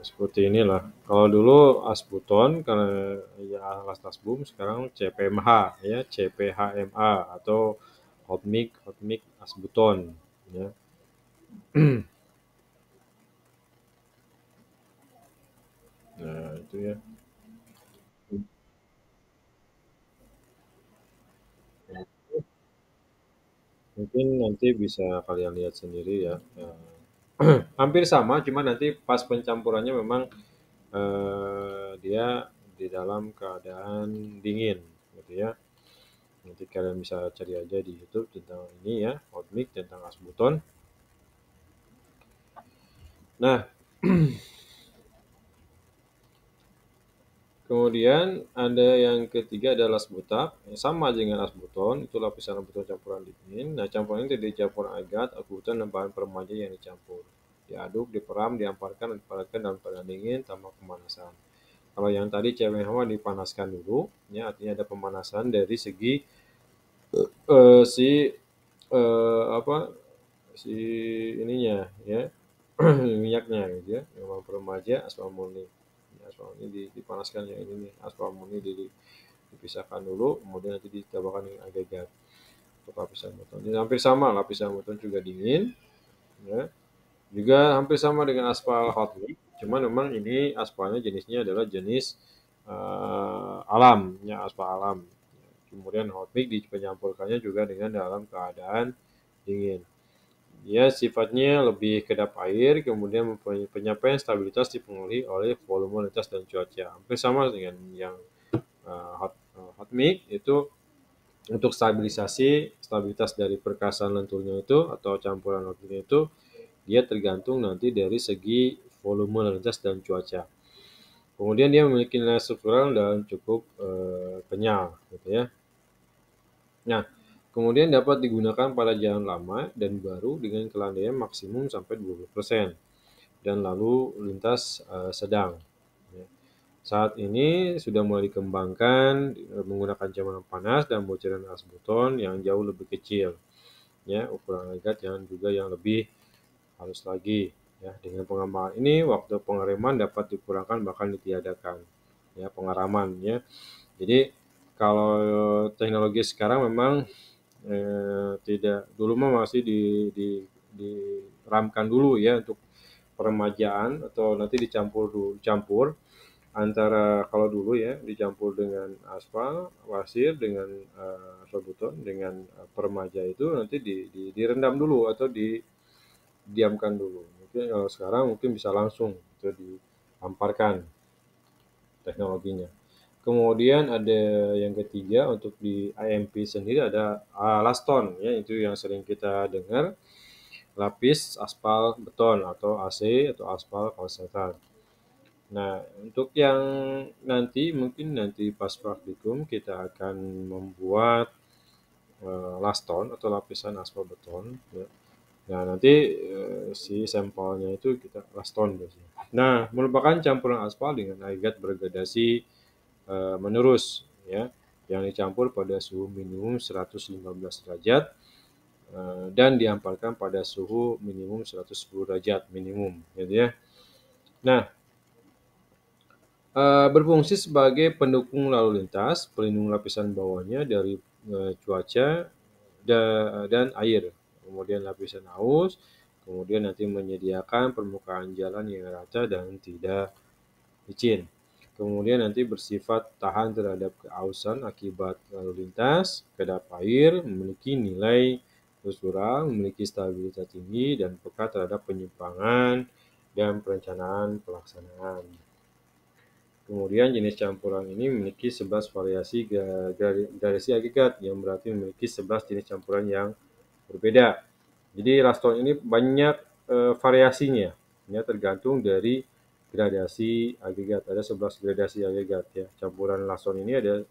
Seperti inilah. Kalau dulu asbuton karena ya alas tasbum, sekarang CPMH ya, CPHMA atau hotmix asbuton ya. Nah, itu ya. Mungkin nanti bisa kalian lihat sendiri ya. Hampir sama, cuma nanti pas pencampurannya memang dia di dalam keadaan dingin gitu ya. Nanti kalian bisa cari aja di YouTube tentang ini ya, hotmix tentang asbuton. Nah, kemudian ada yang ketiga adalah asbutak, sama dengan asbuton, itu lapisan asbuton campuran dingin. Nah, campuran ini terdiri dari campuran agat, asbuton, dan bahan peremaja yang dicampur. Diaduk, diperam, diamparkan, dan dipadatkan dalam keadaan dingin tanpa pemanasan. Kalau yang tadi cewek hawa dipanaskan dulu, ya artinya ada pemanasan dari segi si apa si ininya ya minyaknya gitu ya, yang remaja aspal murni. Aspal ini dipanaskan, yang ini nih aspal murni dipisahkan dulu, kemudian nanti ditambahkan dengan agregat untuk lapisan beton. Ini hampir sama, lapisan beton juga dingin ya, juga hampir sama dengan aspal hot mix, cuman memang ini aspalnya jenisnya adalah jenis alam ya, aspal alam. Kemudian hot mix dicampurkannya juga dengan dalam keadaan dingin. Dia sifatnya lebih kedap air, kemudian mempunyai penyampaian stabilitas dipengaruhi oleh volume, lintas, dan cuaca. Hampir sama dengan yang hot mix, itu untuk stabilitas dari perkasan lenturnya itu atau campuran hot mix itu, dia tergantung nanti dari segi volume, lintas, dan cuaca. Kemudian dia memiliki nilai struktural dan cukup kenyal, gitu ya. Nah, kemudian dapat digunakan pada jalan lama dan baru dengan kelandaian maksimum sampai 20% dan lalu lintas sedang. Ya. Saat ini sudah mulai dikembangkan menggunakan campuran panas dan bocoran as beton yang jauh lebih kecil, ya, ukuran agregat yang juga yang lebih halus lagi. Ya, dengan pengembangan ini waktu pengereman dapat dikurangkan bahkan ditiadakan. Ya, pengaraman ya. Jadi kalau teknologi sekarang memang tidak, dulu mah masih diramkan dulu ya untuk peremajaan, atau nanti dicampur antara, kalau dulu ya dicampur dengan aspal, pasir dengan aspal beton dengan peremaja, itu nanti direndam dulu atau didiamkan dulu. Mungkin kalau sekarang mungkin bisa langsung itu dihamparkan teknologinya. Kemudian ada yang ketiga untuk di IMP sendiri ada laston ya, itu yang sering kita dengar, lapis aspal beton atau AC atau aspal konsentrate. Nah, untuk yang nanti mungkin nanti pas praktikum kita akan membuat laston atau lapisan aspal beton ya. Nah, nanti si sampelnya itu kita laston biasanya. Nah, merupakan campuran aspal dengan agregat bergradasi menerus ya, yang dicampur pada suhu minimum 115 derajat dan dihamparkan pada suhu minimum 110 derajat minimum gitu ya. Nah, berfungsi sebagai pendukung lalu lintas, pelindung lapisan bawahnya dari cuaca dan air. Kemudian lapisan aus, kemudian nanti menyediakan permukaan jalan yang rata dan tidak licin. kemudian nanti bersifat tahan terhadap keausan akibat lalu lintas, kedap air, memiliki nilai struktural, memiliki stabilitas tinggi, dan peka terhadap penyimpangan dan perencanaan pelaksanaan. Kemudian jenis campuran ini memiliki 11 variasi gradasi agregat, yang berarti memiliki 11 jenis campuran yang berbeda. Jadi laston ini banyak variasinya, ya, tergantung dari gradasi agregat. Ada 11 gradasi agregat, ya. Campuran laston ini ada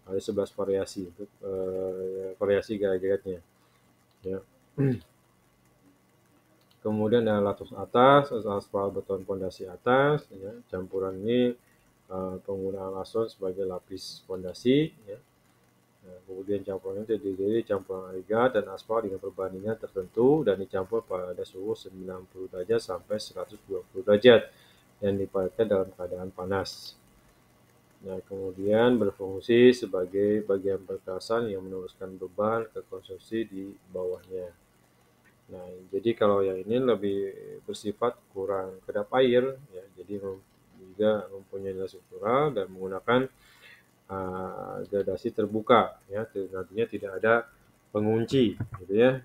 11 variasi untuk variasi agregatnya, ya. Kemudian ada latus atas, aspal beton pondasi atas, ya. Campuran ini penggunaan laston sebagai lapis pondasi, ya. Nah, kemudian campuran itu terdiri dari campuran agregat dan aspal dengan perbandingan tertentu dan dicampur pada suhu 90 derajat sampai 120 derajat dan dipadatkan dalam keadaan panas. Nah, kemudian berfungsi sebagai bagian perkasan yang meneruskan beban ke konstruksi di bawahnya. Nah, jadi kalau yang ini lebih bersifat kurang kedap air, ya, jadi juga mempunyai nilai struktural dan menggunakan gradasi terbuka, ya, nantinya tidak ada pengunci, gitu ya.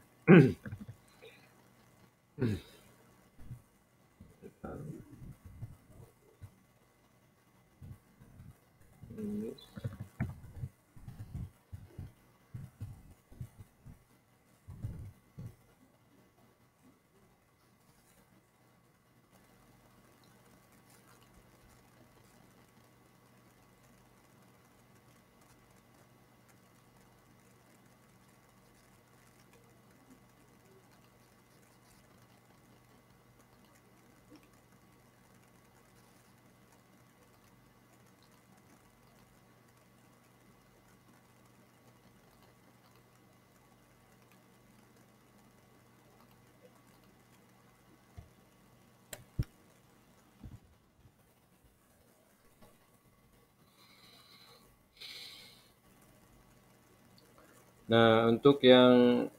Nah, untuk yang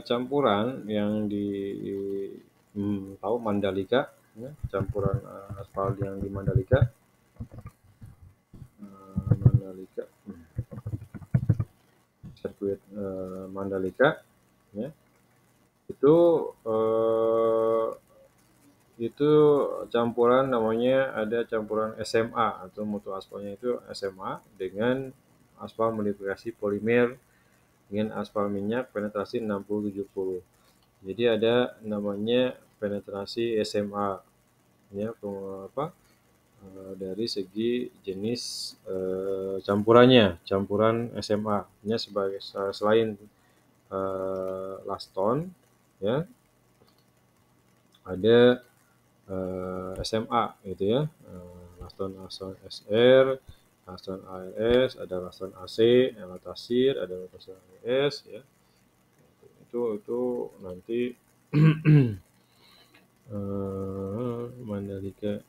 campuran yang tahu Mandalika, ya, campuran aspal yang di Mandalika, Mandalika, sirkuit Mandalika, ya, itu campuran namanya ada campuran SMA atau mutu aspalnya itu SMA dengan aspal modifikasi polimer dengan aspal minyak penetrasi 60-70. Jadi ada namanya penetrasi SMA, ya, dari segi jenis campurannya, campuran SMA nya sebagai selain laston, ya, ada SMA gitu ya, laston SR, laston ALS, ada laston AC, latasir, ada laston AS, ya. Itu nanti Mandalika.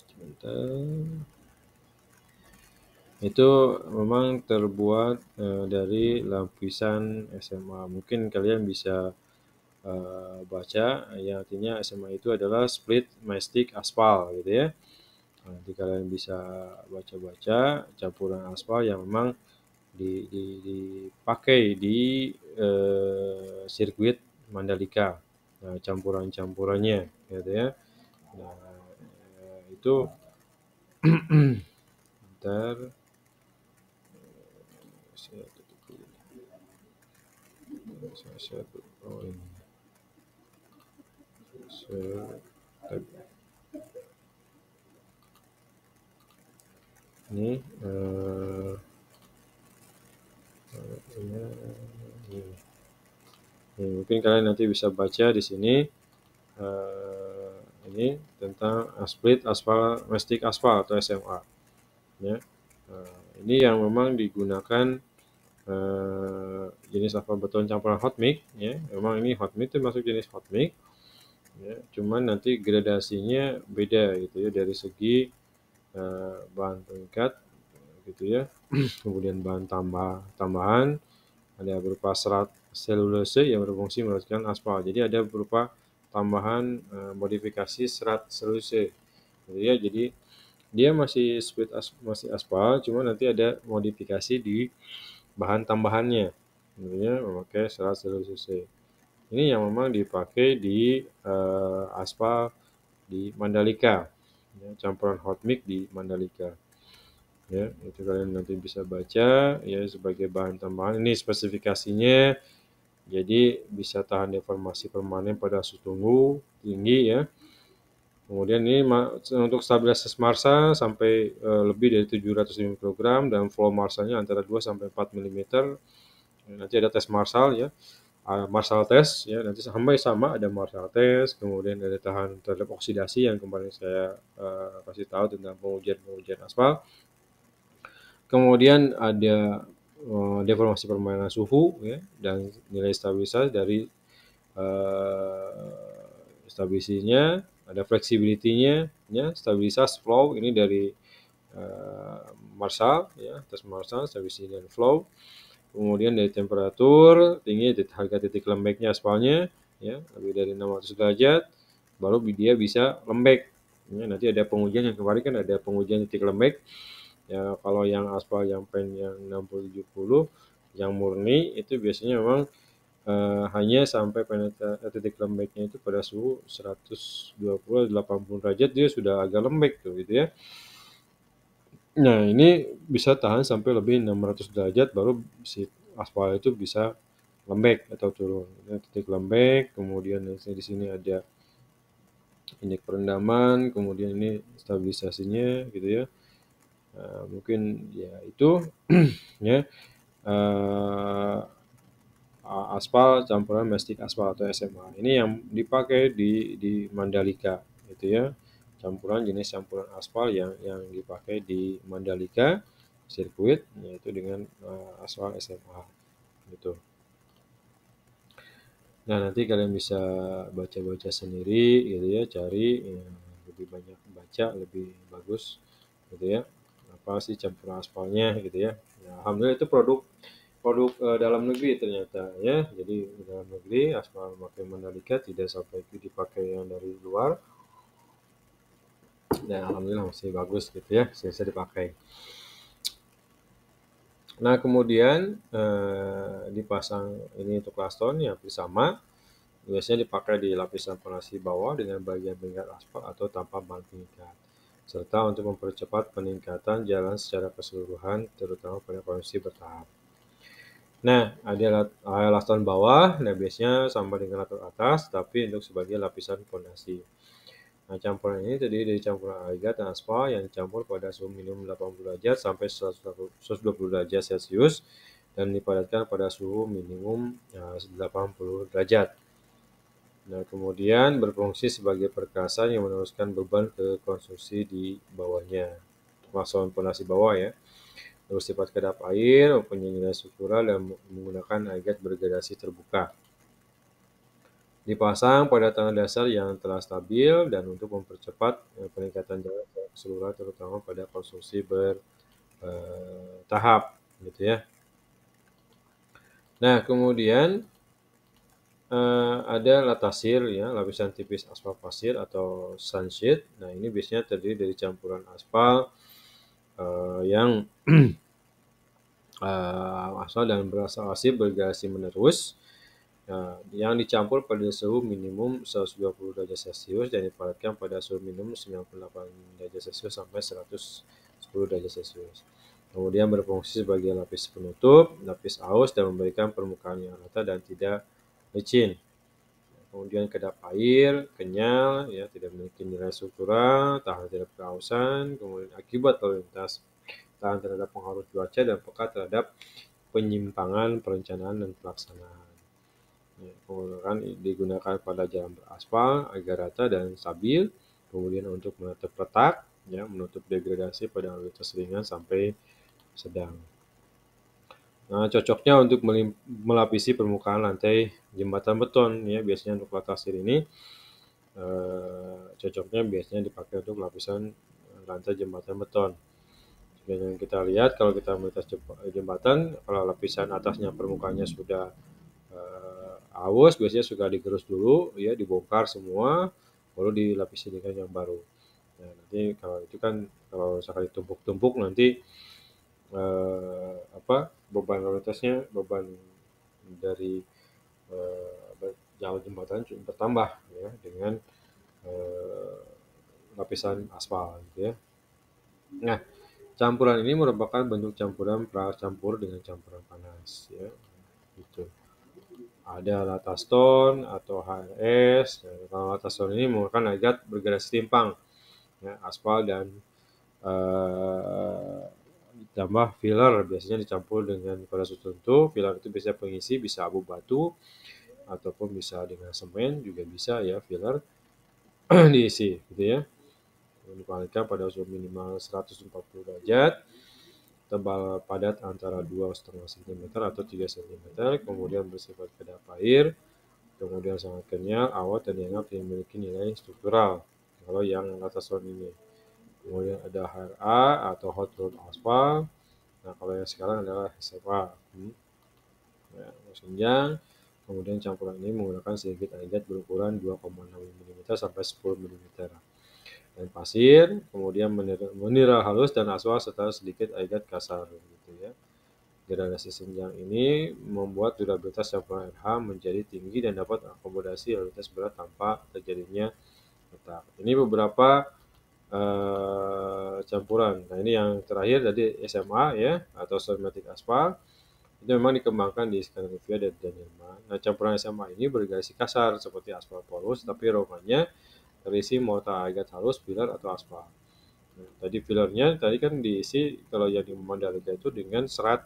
Sebentar. Itu memang terbuat dari lapisan SMA. Mungkin kalian bisa baca, yang artinya SMA itu adalah split mastic aspal, gitu ya. Nanti kalian bisa baca-baca campuran aspal yang memang dipakai di sirkuit Mandalika, campuran-campurannya, gitu ya. Nah, itu bentar, saya tutup dulu. Saya tutup ini. Ini mungkin kalian nanti bisa baca di sini ini tentang split aspal mastic aspal atau SMA, ya. Ini yang memang digunakan jenis aspal beton campuran hot mix, ya. Memang ini hot mix itu masuk jenis hot mix, ya. Cuman nanti gradasinya beda gitu ya dari segi bahan pengikat, gitu ya. Kemudian bahan tambahan ada berupa serat selulose yang berfungsi melanjutkan aspal. Jadi ada berupa tambahan modifikasi serat selulose. Gitu ya. Jadi dia masih aspal, cuma nanti ada modifikasi di bahan tambahannya. Gitu ya, memakai serat selulose. Ini yang memang dipakai di aspal di Mandalika. Ya, campuran hot mix di Mandalika. Ya, itu kalian nanti bisa baca ya sebagai bahan tambahan. Ini spesifikasinya. Jadi bisa tahan deformasi permanen pada suhu tunggu tinggi ya. Kemudian ini untuk stabilitas massa sampai lebih dari 750 kg dan flow massanya antara 2 sampai 4 mm. Nanti ada tes Marshall ya. Marshall test ya, nanti sampai sama ada Marshall test, kemudian ada tahan terhadap oksidasi yang kemarin saya kasih tahu tentang pengujian aspal. Kemudian ada deformasi permainan suhu ya, dan nilai stabilitas dari stabilisinya, ada flexibility-nya, ya, stabilitas flow ini dari Marshall ya, tes Marshall, stability dan flow. Kemudian dari temperatur tinggi, harga titik lembeknya aspalnya ya lebih dari 600 derajat, baru dia bisa lembek. Ya, nanti ada pengujian yang kemarin kan ada pengujian titik lembek. Ya, kalau yang aspal yang pen yang 60-70 yang murni itu biasanya memang hanya sampai titik lembeknya itu pada suhu 120-80 derajat dia sudah agak lembek tuh gitu ya. Nah, ini bisa tahan sampai lebih 600 derajat baru si aspal itu bisa lembek atau turun. Ya, titik lembek, kemudian di sini ada indeks perendaman, kemudian ini stabilisasinya gitu ya. Mungkin ya itu ya aspal campuran mestik aspal atau SMA. Ini yang dipakai di Mandalika gitu ya. Jenis campuran aspal yang dipakai di Mandalika sirkuit yaitu dengan aspal SMA gitu. Nah, nanti kalian bisa baca-baca sendiri gitu ya, cari ya, lebih banyak baca lebih bagus gitu ya. Apa sih campuran aspalnya gitu ya. Nah, alhamdulillah itu produk dalam negeri ternyata ya. Jadi di dalam negeri aspal memakai Mandalika tidak sampai dipakai yang dari luar. Dan alhamdulillah masih bagus gitu ya, bisa dipakai. Nah, kemudian dipasang ini untuk laston ya sama. Biasanya dipakai di lapisan fondasi bawah dengan bagian pengikat aspal atau tanpa bahan pengikat, serta untuk mempercepat peningkatan jalan secara keseluruhan, terutama pada kondisi bertahap. Nah, ada laston bawah, nah biasanya sama dengan laston atas, tapi untuk sebagai lapisan fondasi. Nah, campuran ini terdiri dari campuran agregat dan aspal yang dicampur pada suhu minimum 80 derajat sampai 120 derajat Celcius dan dipadatkan pada suhu minimum 80 derajat. Nah, kemudian berfungsi sebagai perkasan yang meneruskan beban ke konstruksi di bawahnya. Masuk fondasi bawah ya. Bersifat kedap air, mempunyai nilai struktural dan menggunakan agregat bergradasi terbuka. Dipasang pada tanah dasar yang telah stabil dan untuk mempercepat peningkatan jalan keseluruhan terutama pada konstruksi bertahap gitu ya. Nah, kemudian ada latasir ya, lapisan tipis aspal pasir atau sunsheet. Nah, ini biasanya terdiri dari campuran aspal yang asal dan berasal bergradasi menerus yang dicampur pada suhu minimum 120 derajat Celcius dan dipadatkan pada suhu minimum 98 derajat Celcius sampai 110 derajat Celcius. Kemudian berfungsi sebagai lapis penutup, lapis aus dan memberikan permukaan yang rata dan tidak licin. Kemudian kedap air, kenyal, ya tidak memiliki nilai struktural, tahan terhadap kehausan, kemudian akibat lalu lintas, tahan terhadap pengaruh cuaca dan peka terhadap penyimpangan perencanaan dan pelaksanaan. Ya, kemudian digunakan pada jalan beraspal agar rata dan stabil, kemudian untuk menutup retak, ya, menutup degradasi pada lalu lintas ringan sampai sedang. Nah, cocoknya untuk melapisi permukaan lantai jembatan beton ya, biasanya untuk latasir ini cocoknya biasanya dipakai untuk lapisan lantai jembatan beton. Dan yang kita lihat kalau kita melintas jembatan, kalau lapisan atasnya permukaannya sudah aus, biasanya sudah digerus dulu, ya dibongkar semua, baru dilapisi dengan yang baru. Nah, nanti kalau itu kan kalau misalkan ditumpuk-tumpuk nanti beban lalu lintasnya, beban dari jalan jembatan bertambah ya dengan eh, lapisan aspal gitu ya. Nah, campuran ini merupakan bentuk campuran pracampur dengan campuran panas ya. Gitu. Ada lata stone atau HRS. Nah, kalau lata stone ini menggunakan agregat bergradasi timpang, ya, aspal dan ditambah filler biasanya dicampur dengan pada tertentu. Filler itu biasanya pengisi, bisa abu batu ataupun bisa dengan semen juga bisa ya filler diisi gitu ya. Dipanggang pada suhu minimal 140 derajat, tebal padat antara 2,5 cm atau 3 cm, kemudian bersifat kedap air, kemudian sangat kenyal, awet, dan dianggap memiliki nilai struktural. Kalau yang lata stone ini. Kemudian ada HRA atau hot rolled asphalt. Nah, kalau yang sekarang adalah SMA. Ya, senjang. Kemudian campuran ini menggunakan sedikit agregat berukuran 2,6 mm sampai 10 mm. Dan pasir, kemudian mineral halus dan aspal serta sedikit agregat kasar gitu ya. Gradasi senjang ini membuat durabilitas campuran RH menjadi tinggi dan dapat akomodasi lalu lintas berat tanpa terjadinya retak. Ini beberapa campuran. Nah, ini yang terakhir tadi SMA ya atau Somatic Aspal. Itu memang dikembangkan di Skandinavia dan Denmark. Nah, campuran SMA ini bergradasi kasar seperti aspal polos, tapi romannya terisi mortar agregat halus, filler atau aspal. Nah, tadi fillernya tadi kan diisi kalau yang di Mandalika itu dengan serat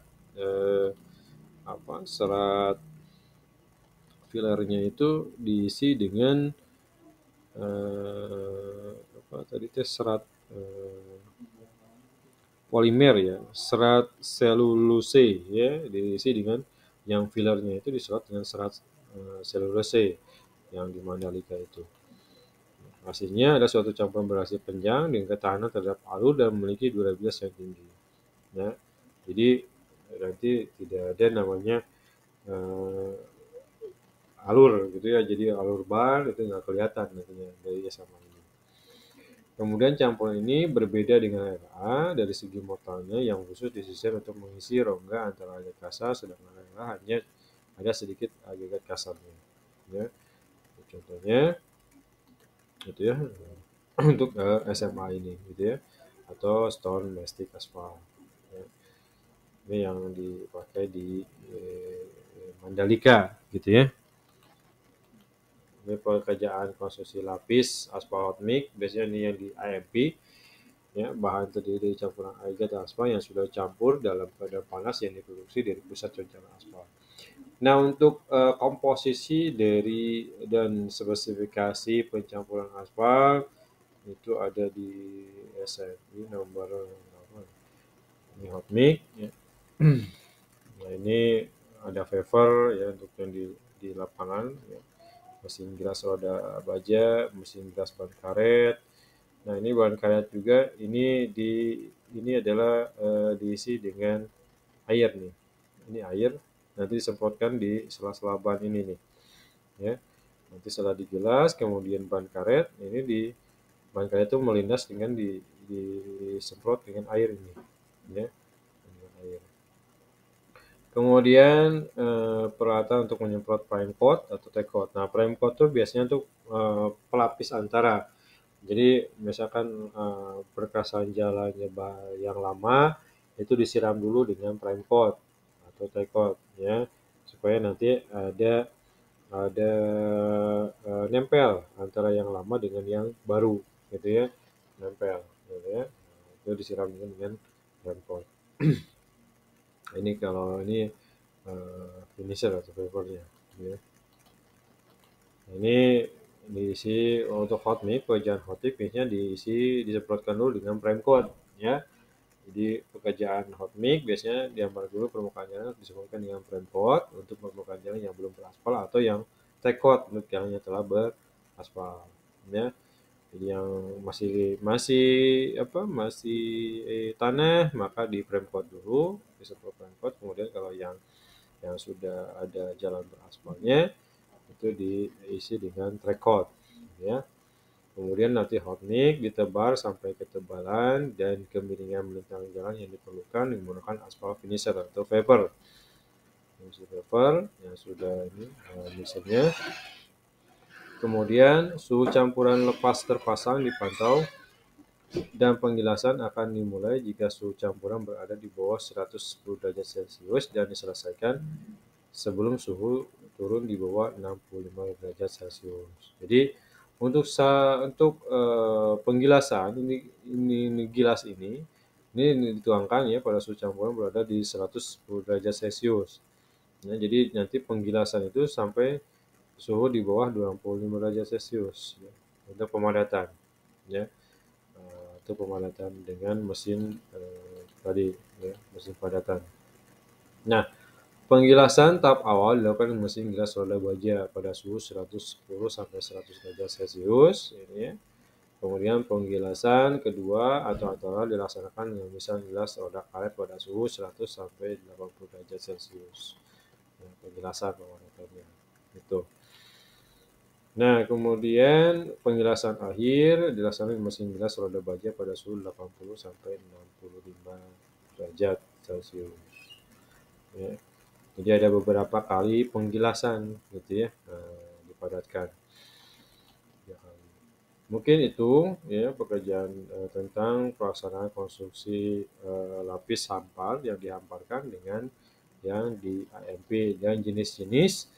serat fillernya itu diisi dengan tadi tes serat polimer ya, serat selulose ya, diisi dengan yang fillernya itu diserat dengan serat selulose yang di Mandalika itu. Hasilnya ada suatu campuran berhasil panjang dengan ketahanan terhadap alur dan memiliki durabilitas yang tinggi. Ya, jadi nanti tidak ada namanya alur gitu ya, jadi alur ban itu nggak kelihatan nantinya dari SMA ini. Kemudian campuran ini berbeda dengan RA dari segi mortalnya yang khusus disisir untuk mengisi rongga antara agregat kasar, sedangkan RA hanya ada sedikit agregat kasarnya. Ya, contohnya itu ya untuk SMA ini gitu ya, atau stone mastic asphalt. Ya. Ini yang dipakai di Mandalika gitu ya. Ini pekerjaan konstruksi lapis aspal hot mix, biasanya ini yang di IMP ya, bahan terdiri dari campuran agregat dan aspal yang sudah campur dalam keadaan panas yang diproduksi dari pusat rencangan aspal. Nah, untuk komposisi dari dan spesifikasi pencampuran aspal itu ada di SNI nomor ini hot mix ya. Nah, ini ada favor ya untuk yang di lapangan ya. Mesin gas roda baja, mesin gas ban karet. Nah, ini ban karet juga ini adalah diisi dengan air nih. Ini air nanti disemprotkan di sela-sela ban ini nih. Ya. Nanti setelah digilas kemudian ban karet ini ban karet itu melindas dengan disemprot dengan air ini. Ya. Dengan air. Kemudian peralatan untuk menyemprot prime coat atau take coat. Nah, prime coat itu biasanya untuk pelapis antara. Jadi misalkan perkasan jalannya yang lama itu disiram dulu dengan prime coat atau take coat ya, supaya nanti ada nempel antara yang lama dengan yang baru gitu ya, nempel gitu ya. Itu disiram dengan prime coat. Ini kalau ini finisher atau papernya ya. Ini diisi untuk hot mix, pekerjaan hot mix biasanya disemprotkan dulu dengan prime coat ya. Jadi pekerjaan hot mix biasanya diambil dulu permukaan jalan disemprotkan dengan prime coat untuk permukaan jalan yang belum beraspal atau yang take coat untuk jalan yang telah beraspal ya. yang masih tanah, maka di prem coat dulu, disemprot prem coat. Kemudian kalau yang sudah ada jalan beraspalnya itu diisi dengan track coat, ya. Kemudian nanti hot mix ditebar sampai ketebalan dan kemiringan melintang jalan yang diperlukan menggunakan aspal finisher atau paper. Paper yang sudah ini mixernya. Kemudian suhu campuran lepas terpasang dipantau dan penggilasan akan dimulai jika suhu campuran berada di bawah 110 derajat Celcius dan diselesaikan sebelum suhu turun di bawah 65 derajat Celcius. Jadi untuk penggilasan ini gilas ini dituangkan ya pada suhu campuran berada di 110 derajat Celcius. Ya, jadi nanti penggilasan itu sampai suhu di bawah 25 derajat Celcius ya, untuk pemadatan ya. Itu pemadatan dengan mesin tadi ya, mesin padatan. Nah, penggilasan tahap awal dilakukan dengan mesin gilas roda baja pada suhu 110 sampai 100 derajat Celcius ini ya. Kemudian penggilasan kedua atau dilaksanakan dengan mesin gilas roda karet pada suhu 100 sampai 80 derajat Celcius. Ya, penggilasan pemadatannya itu. Nah, kemudian penggilasan akhir dilaksanakan dengan mesin gilas roda baja pada suhu 80 sampai 65 derajat Celcius. Ya. Jadi ada beberapa kali penggilasan gitu ya, dipadatkan. Ya, mungkin itu ya pekerjaan tentang pelaksanaan konstruksi lapis hampar yang dihamparkan dengan yang di AMP dan jenis-jenis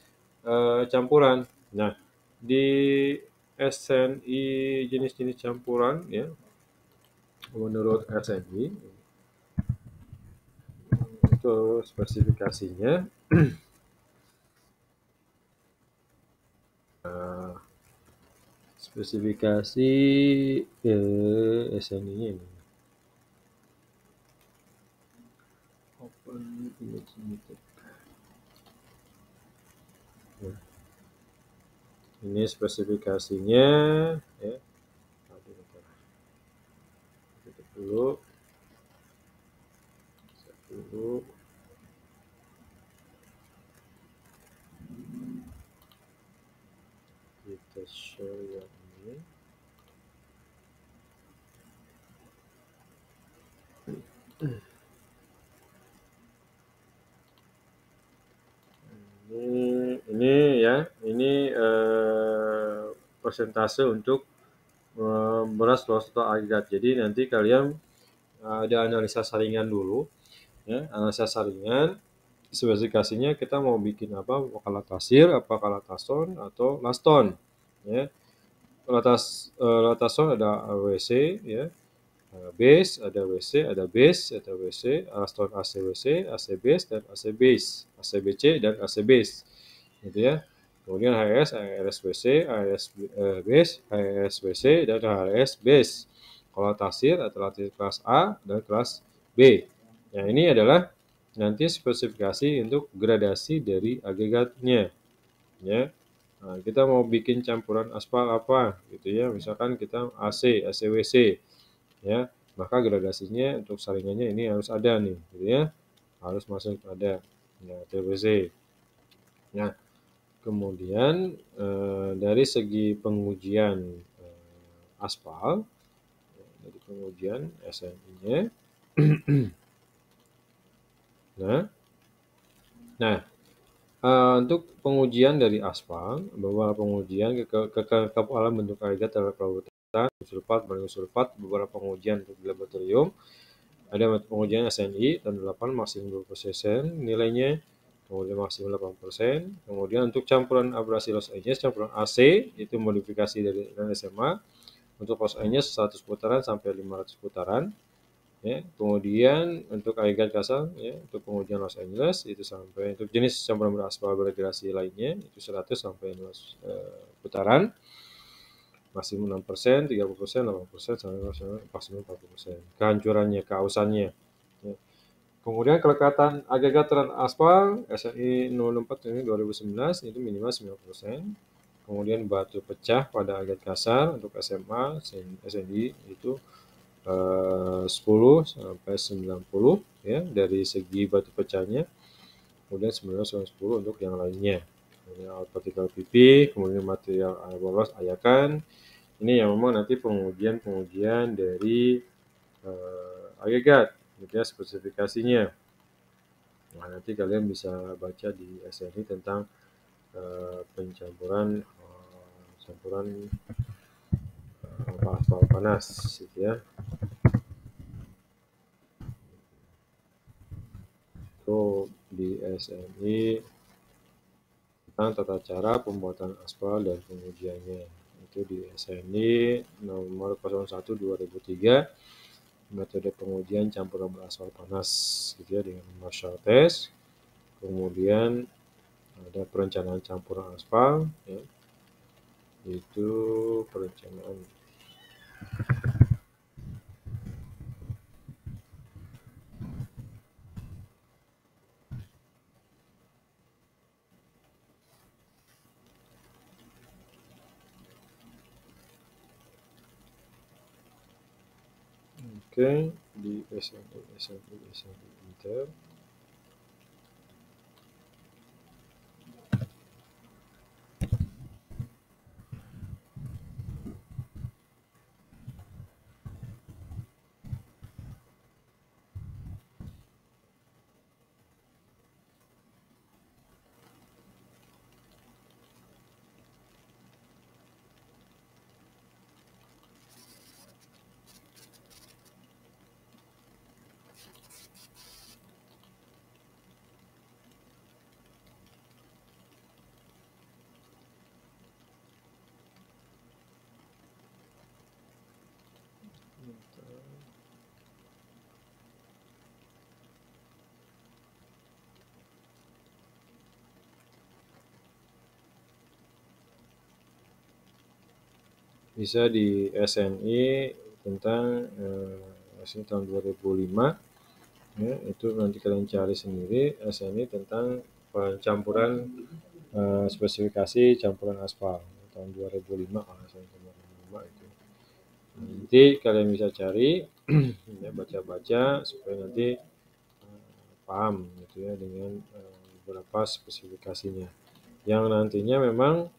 campuran. Nah, di SNI jenis-jenis campuran ya, menurut SNI itu spesifikasinya spesifikasi SNI-nya ini Open Image Limited. Nah, ini spesifikasinya ya. Tutup dulu. Kita share yang ini. Ini ya, ini persentase untuk beras lolos atau agregat. Jadi nanti kalian ada analisa saringan dulu, ya, analisa saringan. Spesifikasinya kita mau bikin apa? Kalatasir, apa kalatason atau laston, ya. Latason ada WC, ya. Base, ada WC, ada base, ada WC, laston ACWC, AC base dan AC base, ACBC dan AC base, gitu ya. Kemudian HRS, HRS WC, HRS base, HRS WC dan HRS base. Kalau tasir atau latih kelas A dan kelas B. Nah, ini adalah nanti spesifikasi untuk gradasi dari agregatnya, ya. Nah, kita mau bikin campuran aspal apa gitu ya, misalkan kita AC, ACWC ya, maka gradasinya untuk saringannya ini harus ada nih gitu ya, harus masuk ada ya, TBC. Nah, kemudian dari segi pengujian aspal, dari pengujian SNI-nya. Nah, untuk pengujian dari aspal, beberapa pengujian kekebalan bentuk agregat terhadap lautan, sulfat, banding sulfat, beberapa pengujian untuk laboratorium. Ada pengujian SNI tahun 8 maksimum 20% nilainya, kemudian maksimum 8%. Kemudian untuk campuran abrasi Los Angeles, campuran AC itu modifikasi dari SMA. Untuk Los Angeles 100 putaran sampai 500 putaran. Ya, kemudian untuk agregat kasar ya, untuk pengujian Los Angeles itu sampai untuk jenis campuran beraspal bergradasi lainnya itu 100 sampai 200 putaran, maksimum 6%, 30%, 80%, sampai maksimum 40%. Kehancurannya, keausannya. Ya. Kemudian kelekatan agregat dan aspal SNI 04 ini 2019 itu minimal 90%. kemudian batu pecah pada agregat kasar untuk SMA, SNI itu 10 sampai 90 ya dari segi batu pecahnya, kemudian 9 sampai 10 untuk yang lainnya. Kemudian alat partikel pipi, kemudian material air bolos ayakan. Ini yang memang nanti pengujian dari agregat, gitu ya, spesifikasinya. Nah, nanti kalian bisa baca di SNI tentang pencampuran campuran aspal panas, gitu ya. Itu di SNI tentang tata cara pembuatan aspal dan pengujiannya. Itu di SNI nomor 01/2003, metode pengujian campuran beraspal panas, gitu ya, dengan Marshall test. Kemudian ada perencanaan campuran aspal, ya. Itu perencanaan. Oke, di SNI Inter. Bisa di SNI tentang SNI tahun 2005, ya, itu nanti kalian cari sendiri SNI tentang pencampuran spesifikasi campuran aspal tahun 2005, SNI tahun 2005 itu. Nanti kalian bisa cari ya, baca-baca supaya nanti paham gitu ya dengan beberapa spesifikasinya. Yang nantinya memang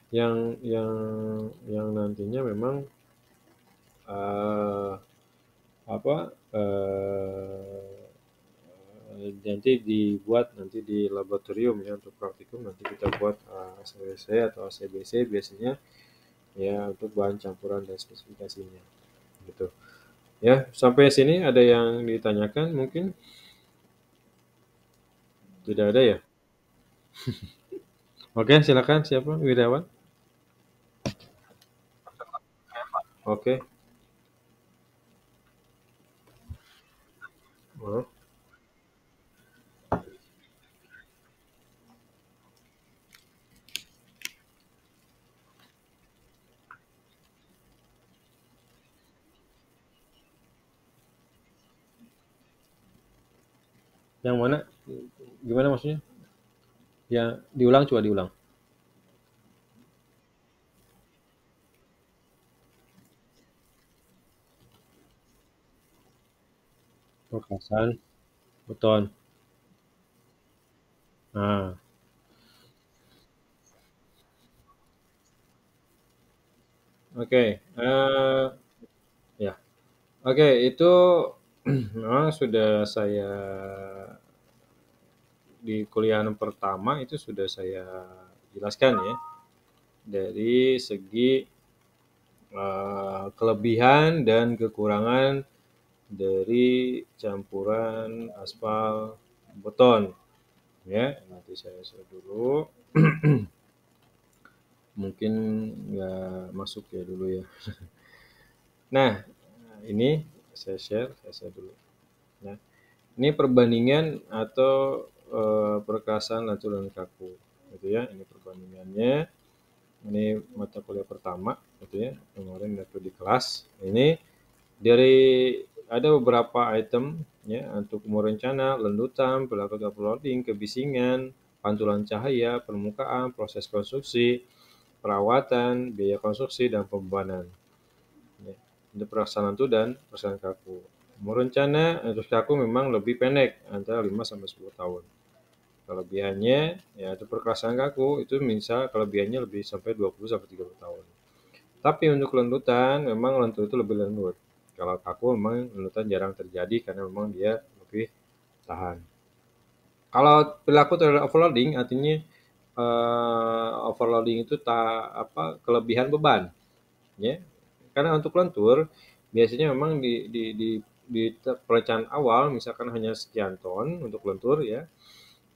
yang nantinya memang uh, apa nanti dibuat nanti di laboratorium ya untuk praktikum nanti kita buat ACWC atau ACBC biasanya ya untuk bahan campuran dan spesifikasinya gitu ya. Sampai sini ada yang ditanyakan mungkin? Tidak ada ya? Oke, silakan siapa? Wirawan. Oke. Oh, yang mana? Gimana maksudnya? Ya, diulang, coba diulang. Perkasan, beton. Nah, oke. Ya, oke. Itu memang sudah saya di kuliah pertama itu sudah saya jelaskan ya dari segi kelebihan dan kekurangan dari campuran aspal beton ya. Nanti saya share dulu. Mungkin nggak masuk ya dulu ya. Nah, ini saya share dulu. Nah, ini perbandingan atau perkasaan lancur dan kaku, gitu ya. Ini perbandingannya. Ini mata kuliah pertama, gitu ya. Kemarin waktu di kelas. Ini dari ada beberapa item ya untuk umur rencana, lendutan, perilaku overloading, kebisingan, pantulan cahaya, permukaan, proses konstruksi, perawatan, biaya konstruksi, dan pembebanan. Ya. Untuk pelaksanaan itu dan pelaksanaan kaku. Umur rencana untuk kaku memang lebih pendek, antara 5 sampai 10 tahun. Kelebihannya, ya untuk pelaksanaan kaku itu misal kelebihannya lebih sampai 20 sampai 30 tahun. Tapi untuk lendutan, memang lentur itu lebih lembut. Kalau kaku memang lendutan jarang terjadi karena memang dia lebih tahan. Kalau perilaku terhadap overloading, artinya overloading itu kelebihan beban, ya. Karena untuk lentur biasanya memang di perencanaan awal misalkan hanya sekian ton untuk lentur ya,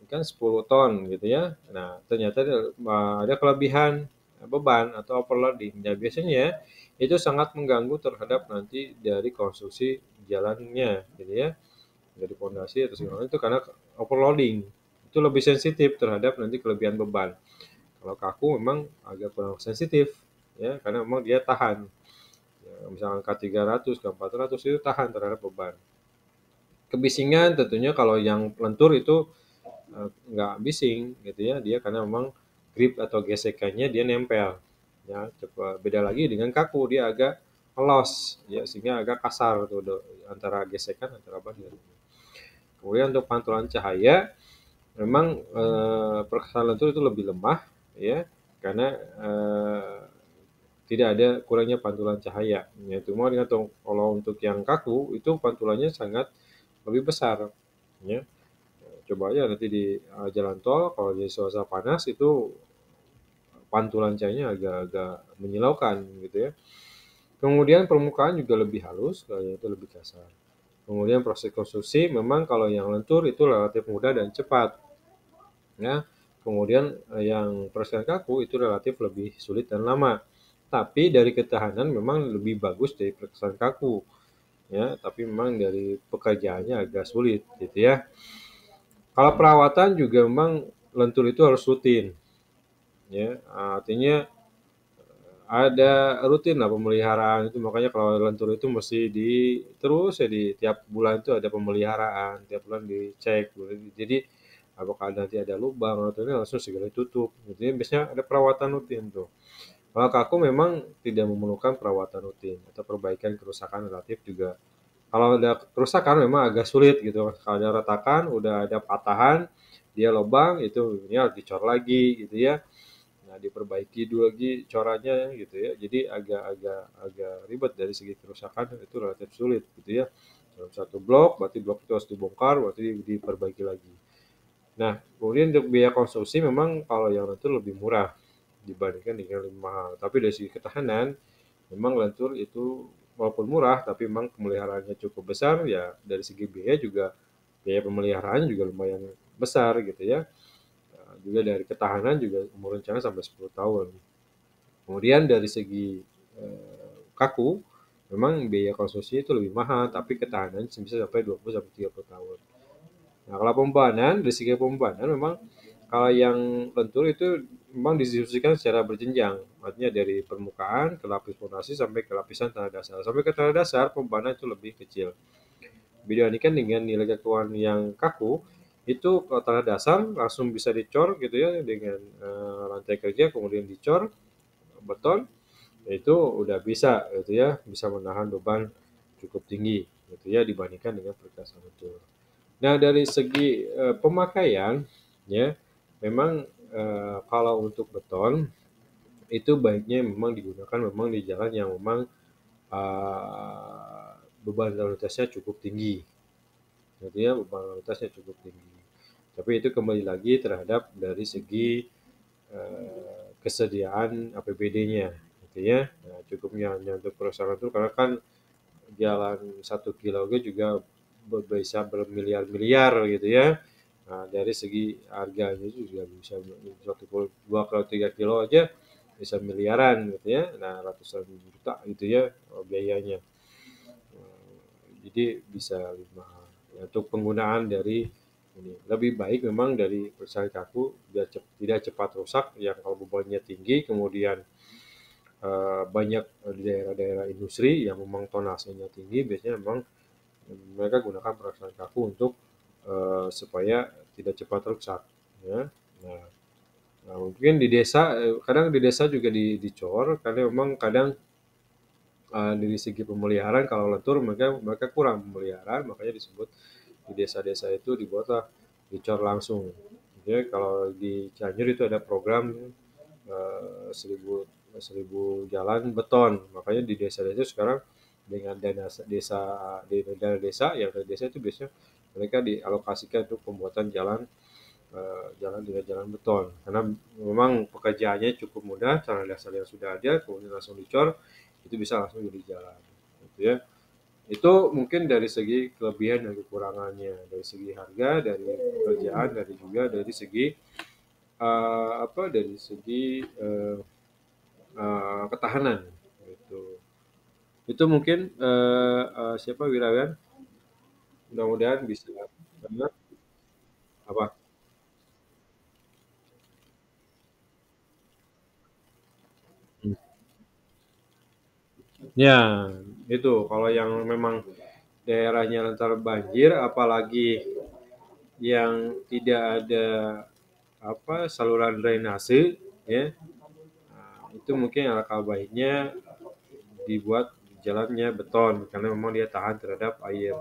kan 10 ton gitu ya. Nah, ternyata ada kelebihan beban atau overloading. Nah, biasanya itu sangat mengganggu terhadap nanti dari konstruksi jalannya gitu ya. Dari fondasi atau segala itu karena overloading. Itu lebih sensitif terhadap nanti kelebihan beban. Kalau kaku memang agak kurang sensitif ya karena memang dia tahan. Ya, misalnya K300, K400 itu tahan terhadap beban. Kebisingan tentunya kalau yang lentur itu nggak bising gitu ya dia karena memang grip atau gesekannya dia nempel ya beda lagi dengan kaku dia agak melos ya sehingga agak kasar tuh antara gesekan antara ban dan kemudian untuk pantulan cahaya memang perkasaran lentur itu lebih lemah ya karena tidak ada kurangnya pantulan cahaya yaitu mau dengan kalau untuk yang kaku itu pantulannya sangat lebih besar ya coba aja nanti di jalan tol kalau di suasana panas itu pantulan cahayanya agak-agak menyilaukan gitu ya. Kemudian permukaan juga lebih halus, kalau yang itu lebih kasar. Kemudian proses konstruksi memang kalau yang lentur itu relatif mudah dan cepat. Ya. Kemudian yang proses kaku itu relatif lebih sulit dan lama. Tapi dari ketahanan memang lebih bagus dari proses kaku. Ya, tapi memang dari pekerjaannya agak sulit gitu ya. Kalau perawatan juga memang lentur itu harus rutin. Ya, artinya ada rutin lah pemeliharaan itu makanya kalau lentur itu mesti terus ya di tiap bulan itu ada pemeliharaan tiap bulan dicek jadi apakah nanti ada lubang atau ini langsung segera tutup jadi biasanya ada perawatan rutin tuh kalau kaku memang tidak memerlukan perawatan rutin atau perbaikan kerusakan relatif juga kalau ada kerusakan memang agak sulit gitu kalau ada retakan udah ada patahan dia lubang itu ini harus dicor lagi gitu ya. Nah, diperbaiki dulu lagi corannya gitu ya. Jadi agak ribet dari segi kerusakan itu relatif sulit gitu ya. Dalam satu blok, berarti blok itu harus dibongkar, berarti diperbaiki lagi. Nah, kemudian untuk biaya konstruksi memang kalau yang lentur lebih murah dibandingkan dengan lebih mahal. Tapi dari segi ketahanan, memang lentur itu walaupun murah, tapi memang pemeliharaannya cukup besar ya. Dari segi biaya juga biaya pemeliharaan juga lumayan besar gitu ya. Juga dari ketahanan juga umur rencana sampai 10 tahun. Kemudian dari segi kaku, memang biaya konstruksi itu lebih mahal, tapi ketahanan bisa sampai 20 sampai 30 tahun. Nah, kalau pembebanan, dari segi pembebanan memang kalau yang lentur itu memang didistribusikan secara berjenjang. Artinya dari permukaan ke lapis fondasi sampai ke lapisan tanah dasar. Sampai ke tanah dasar pembebanan itu lebih kecil. Dibandingkan dengan nilai kekuatan yang kaku, itu kalau tanah dasar langsung bisa dicor gitu ya dengan lantai kerja kemudian dicor beton itu udah bisa gitu ya bisa menahan beban cukup tinggi gitu ya dibandingkan dengan perkasan betul. Nah dari segi pemakaian ya memang kalau untuk beton itu baiknya memang digunakan memang di jalan yang memang beban lalu lintasnya cukup tinggi gitu ya beban lalu lintasnya cukup tinggi. Tapi itu kembali lagi terhadap dari segi kesediaan APBD-nya gitu ya. Nah, cukupnya hanya untuk perusahaan itu karena kan jalan 1 kilo juga bisa bermiliar-miliar gitu ya. Nah, dari segi harganya juga bisa 2 kilo 3 kilo aja bisa miliaran gitu ya. Nah, ratusan juta gitu ya biayanya. Jadi bisa lebih mahal. Ya, untuk penggunaan dari ini lebih baik memang dari perusahaan kaku biar tidak cepat rusak yang kalau bebannya tinggi kemudian banyak di daerah-daerah industri yang memang tonasenya tinggi biasanya memang mereka gunakan perkasan kaku untuk supaya tidak cepat rusak, ya. Nah, mungkin di desa, kadang di desa juga dicor, karena memang kadang dari segi pemeliharaan kalau lentur mereka mereka kurang pemeliharaan, makanya disebut di desa-desa itu dibuatlah dicor langsung. Jadi kalau di Cianjur itu ada program 1000 jalan beton. Makanya di desa-desa sekarang dengan dana desa di dana desa yang dari desa itu biasanya mereka dialokasikan untuk pembuatan jalan dengan jalan beton. Karena memang pekerjaannya cukup mudah, cara dasar yang sudah ada, kemudian langsung dicor, itu bisa langsung jadi jalan. Gitu ya. Itu mungkin dari segi kelebihan dan kekurangannya, dari segi harga, dari pekerjaan, dari juga dari segi dari segi ketahanan. Gitu. Itu mungkin siapa Wirawan? Mudah-mudahan bisa benar apa? Hmm. Ya, itu kalau yang memang daerahnya rentan banjir, apalagi yang tidak ada saluran drainase, ya, itu mungkin alangkah baiknya dibuat jalannya beton karena memang dia tahan terhadap air.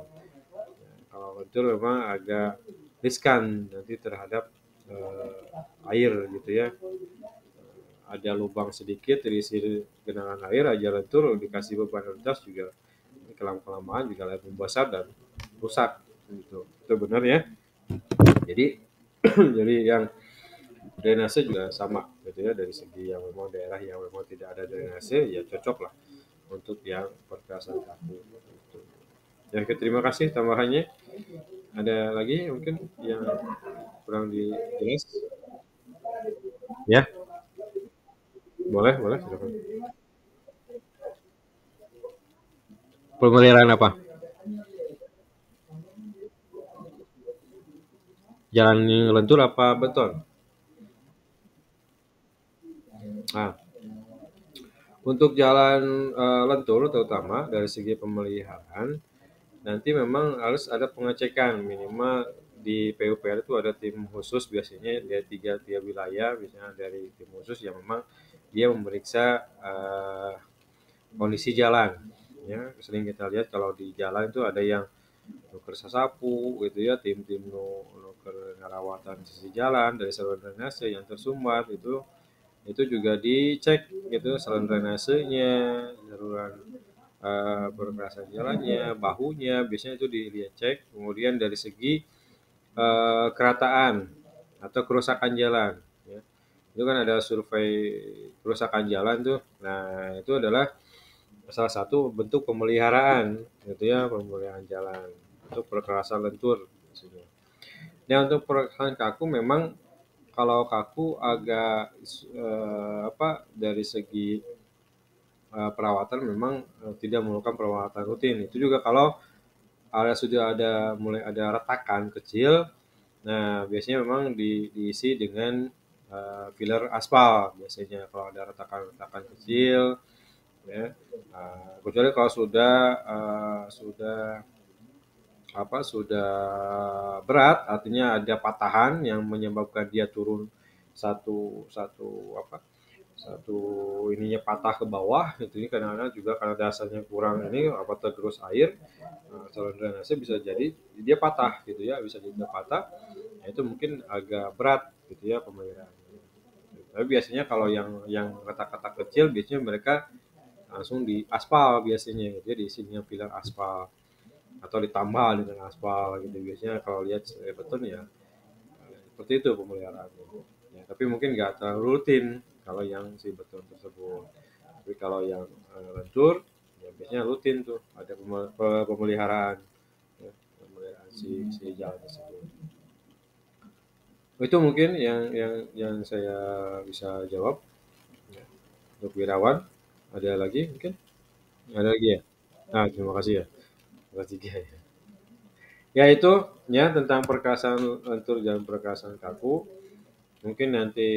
Kalau lentur memang agak riskan nanti terhadap air gitu ya. Ada lubang sedikit terisi genangan air aja lentur dikasih beban rentas juga kelamaan juga akan membesar dan rusak gitu. Itu benar ya. Jadi jadi yang drainase juga sama gitu ya, dari segi yang memang daerah yang memang tidak ada drainase ya cocok lah untuk yang perkerasan kaku gitu. Ya, terima kasih tambahannya. Ada lagi mungkin yang kurang dijelas? Ya, boleh, boleh, silakan. Pemeliharaan apa? Jalan lentur apa beton? Nah, untuk jalan lentur terutama dari segi pemeliharaan, nanti memang harus ada pengecekan minimal di PUPR itu ada tim khusus biasanya dari tiga wilayah, biasanya dari tim khusus yang memang dia memeriksa kondisi jalan. Ya, sering kita lihat kalau di jalan itu ada yang nuker sasapu gitu ya, tim-tim nuker ngarawatan sisi jalan dari saluran drainase yang tersumbat itu juga dicek gitu saluran drainasenya, saluran perkerasan jalannya, bahunya, biasanya itu dilihat cek. Kemudian dari segi kerataan atau kerusakan jalan, ya. Itu kan ada survei kerusakan jalan tuh. Nah, itu adalah salah satu bentuk pemeliharaan, gitu ya, pemeliharaan jalan untuk perkerasan lentur. Maksudnya. Nah, untuk perkerasan kaku memang kalau kaku agak dari segi perawatan memang tidak memerlukan perawatan rutin. Itu juga kalau sudah ada mulai ada retakan kecil, nah biasanya memang diisi dengan filler aspal biasanya kalau ada retakan-retakan kecil, ya. Kecuali kalau sudah sudah berat, artinya ada patahan yang menyebabkan dia turun satu satu satu ininya patah ke bawah itu, ini kadang-kadang juga karena dasarnya kurang ini tergerus air, saluran drainase bisa jadi dia patah gitu ya, bisa jadi patah. Nah, itu mungkin agak berat gitu ya pemeliharannya. Tapi biasanya kalau yang retak-retak kecil biasanya mereka langsung di aspal biasanya gitu ya, diisi dengan filler aspal atau ditambah dengan aspal gitu biasanya kalau lihat beton ya seperti itu pemeliharaannya. Ya, tapi mungkin nggak terlalu rutin kalau yang si beton tersebut. Tapi kalau yang lentur, ya biasanya rutin tuh ada pemeliharaan, ya, pemeliharaan si jalan tersebut. Itu mungkin yang saya bisa jawab. Ya. Untuk Wirawan, ada lagi mungkin? Ada lagi ya? Nah, terima kasih ya. Terima kasih ya. Ya itu ya tentang perkerasan lentur dan perkerasan kaku. Mungkin nanti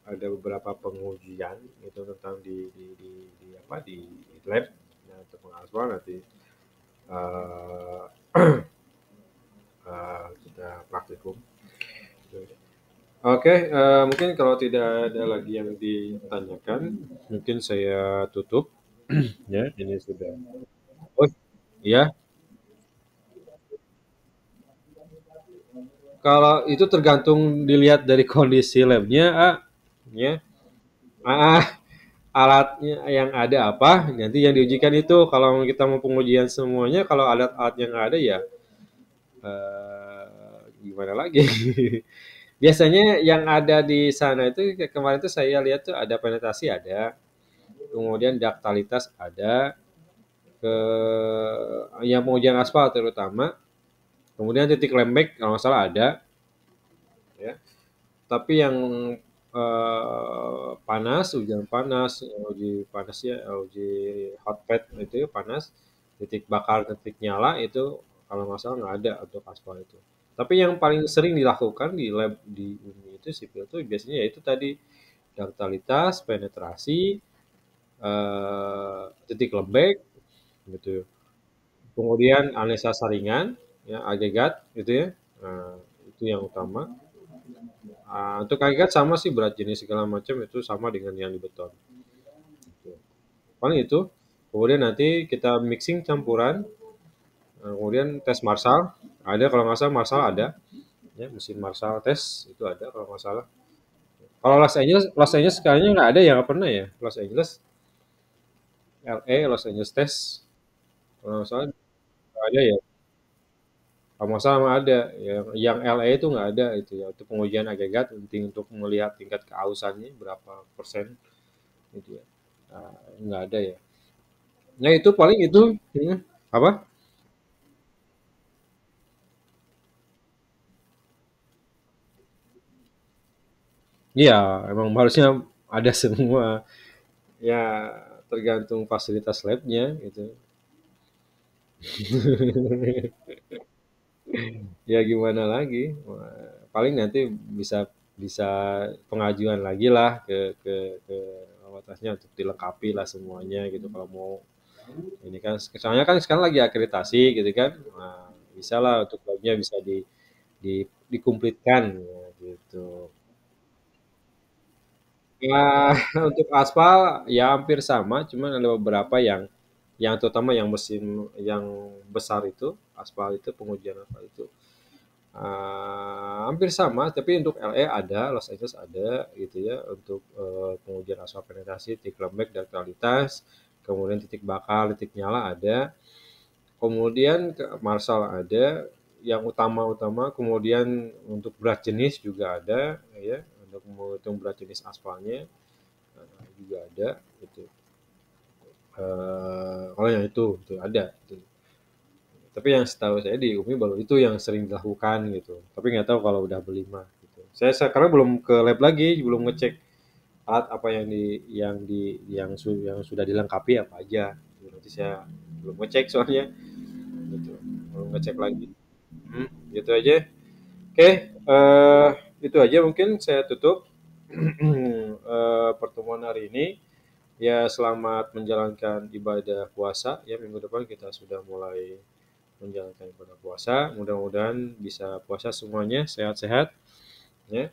ada beberapa pengujian itu tentang di lab, ya, untuk mengaspal nanti uh, kita praktikum. Oke, mungkin kalau tidak ada lagi yang ditanyakan, mungkin saya tutup ya. Ini sudah. Oh, iya. Kalau itu tergantung dilihat dari kondisi labnya, ya. Ah, alatnya yang ada apa, nanti yang diujikan itu. Kalau kita mau pengujian semuanya, kalau alat-alat yang ada ya gimana lagi? Biasanya yang ada di sana itu kemarin tuh saya lihat tuh ada penetrasi ada, kemudian duktilitas ada, ke yang pengujian aspal terutama, kemudian titik lembek kalau nggak salah ada, ya. Tapi yang panas, hujan panas, uji panas ya, uji hot pad itu ya, panas, titik bakar, titik nyala itu kalau nggak salah nggak ada untuk aspal itu. Tapi yang paling sering dilakukan di lab di Uni itu sipil itu biasanya yaitu tadi duktilitas, penetrasi, titik lembek, gitu. Kemudian analisa saringan, ya agregat, gitu ya. Nah, itu yang utama. Untuk agregat sama sih berat jenis segala macam itu sama dengan yang di beton. Gitu. Paling itu. Kemudian nanti kita mixing campuran, kemudian tes Marshall. Ada kalau nggak salah Marshall ada, ya mesin Marshall tes itu ada kalau nggak salah. Kalau Los Angeles kayaknya nggak ada ya, nggak pernah ya. Los Angeles, LA, Los Angeles tes. Kalau nggak salah nggak ada ya. Kalau nggak salah nggak ada. Yang LA itu nggak ada itu ya. Itu pengujian agregat penting untuk melihat tingkat keausannya berapa persen gitu ya. Nggak ada ya. Nah itu paling itu apa? Iya, emang harusnya ada semua. Ya tergantung fasilitas labnya gitu. Ya gimana lagi? Paling nanti bisa bisa pengajuan lagi lah ke atasnya untuk dilengkapi lah semuanya gitu kalau mau ini kan soalnya kan sekarang lagi akreditasi gitu kan. Nah, bisa lah untuk labnya bisa dikumplitkan ya, gitu. Nah, untuk aspal ya hampir sama, cuman ada beberapa yang terutama yang mesin yang besar itu, aspal itu pengujian aspal itu hampir sama, tapi untuk LA ada, Los Angeles ada gitu ya untuk pengujian aspal penetrasi, titik lembek, duktilitas, kemudian titik bakar, titik nyala ada, kemudian ke Marshall ada, yang utama-utama, kemudian untuk berat jenis juga ada, ya untuk menghitung berat jenis aspalnya juga ada gitu. Kalau yang itu ada gitu. Tapi yang setahu saya di UMI baru itu yang sering dilakukan gitu. Tapi nggak tahu kalau udah berlima gitu. Saya sekarang belum ke lab lagi, belum ngecek alat apa yang sudah dilengkapi apa aja. Nanti saya belum ngecek soalnya gitu. Belum ngecek lagi. Gitu aja. Oke, itu aja mungkin saya tutup pertemuan hari ini. Ya, selamat menjalankan ibadah puasa. Ya, minggu depan kita sudah mulai menjalankan ibadah puasa. Mudah-mudahan bisa puasa semuanya sehat-sehat, ya.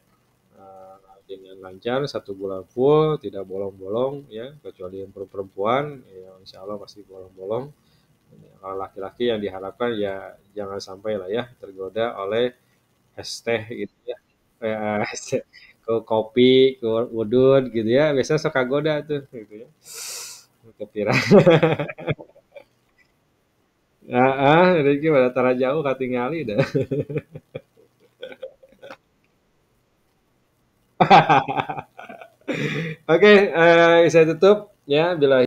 Dengan lancar satu bulan full, tidak bolong-bolong, ya. Kecuali yang perempuan, ya, insya Allah pasti bolong-bolong. Kalau laki-laki yang diharapkan ya jangan sampai lah ya tergoda oleh es teh gitu ya. Ke kopi, ke udun gitu ya. Biasanya suka goda tuh gitu ya. Kepikiran. Jadi gimana tara jauh katingali dah. Oke, saya tutup ya bila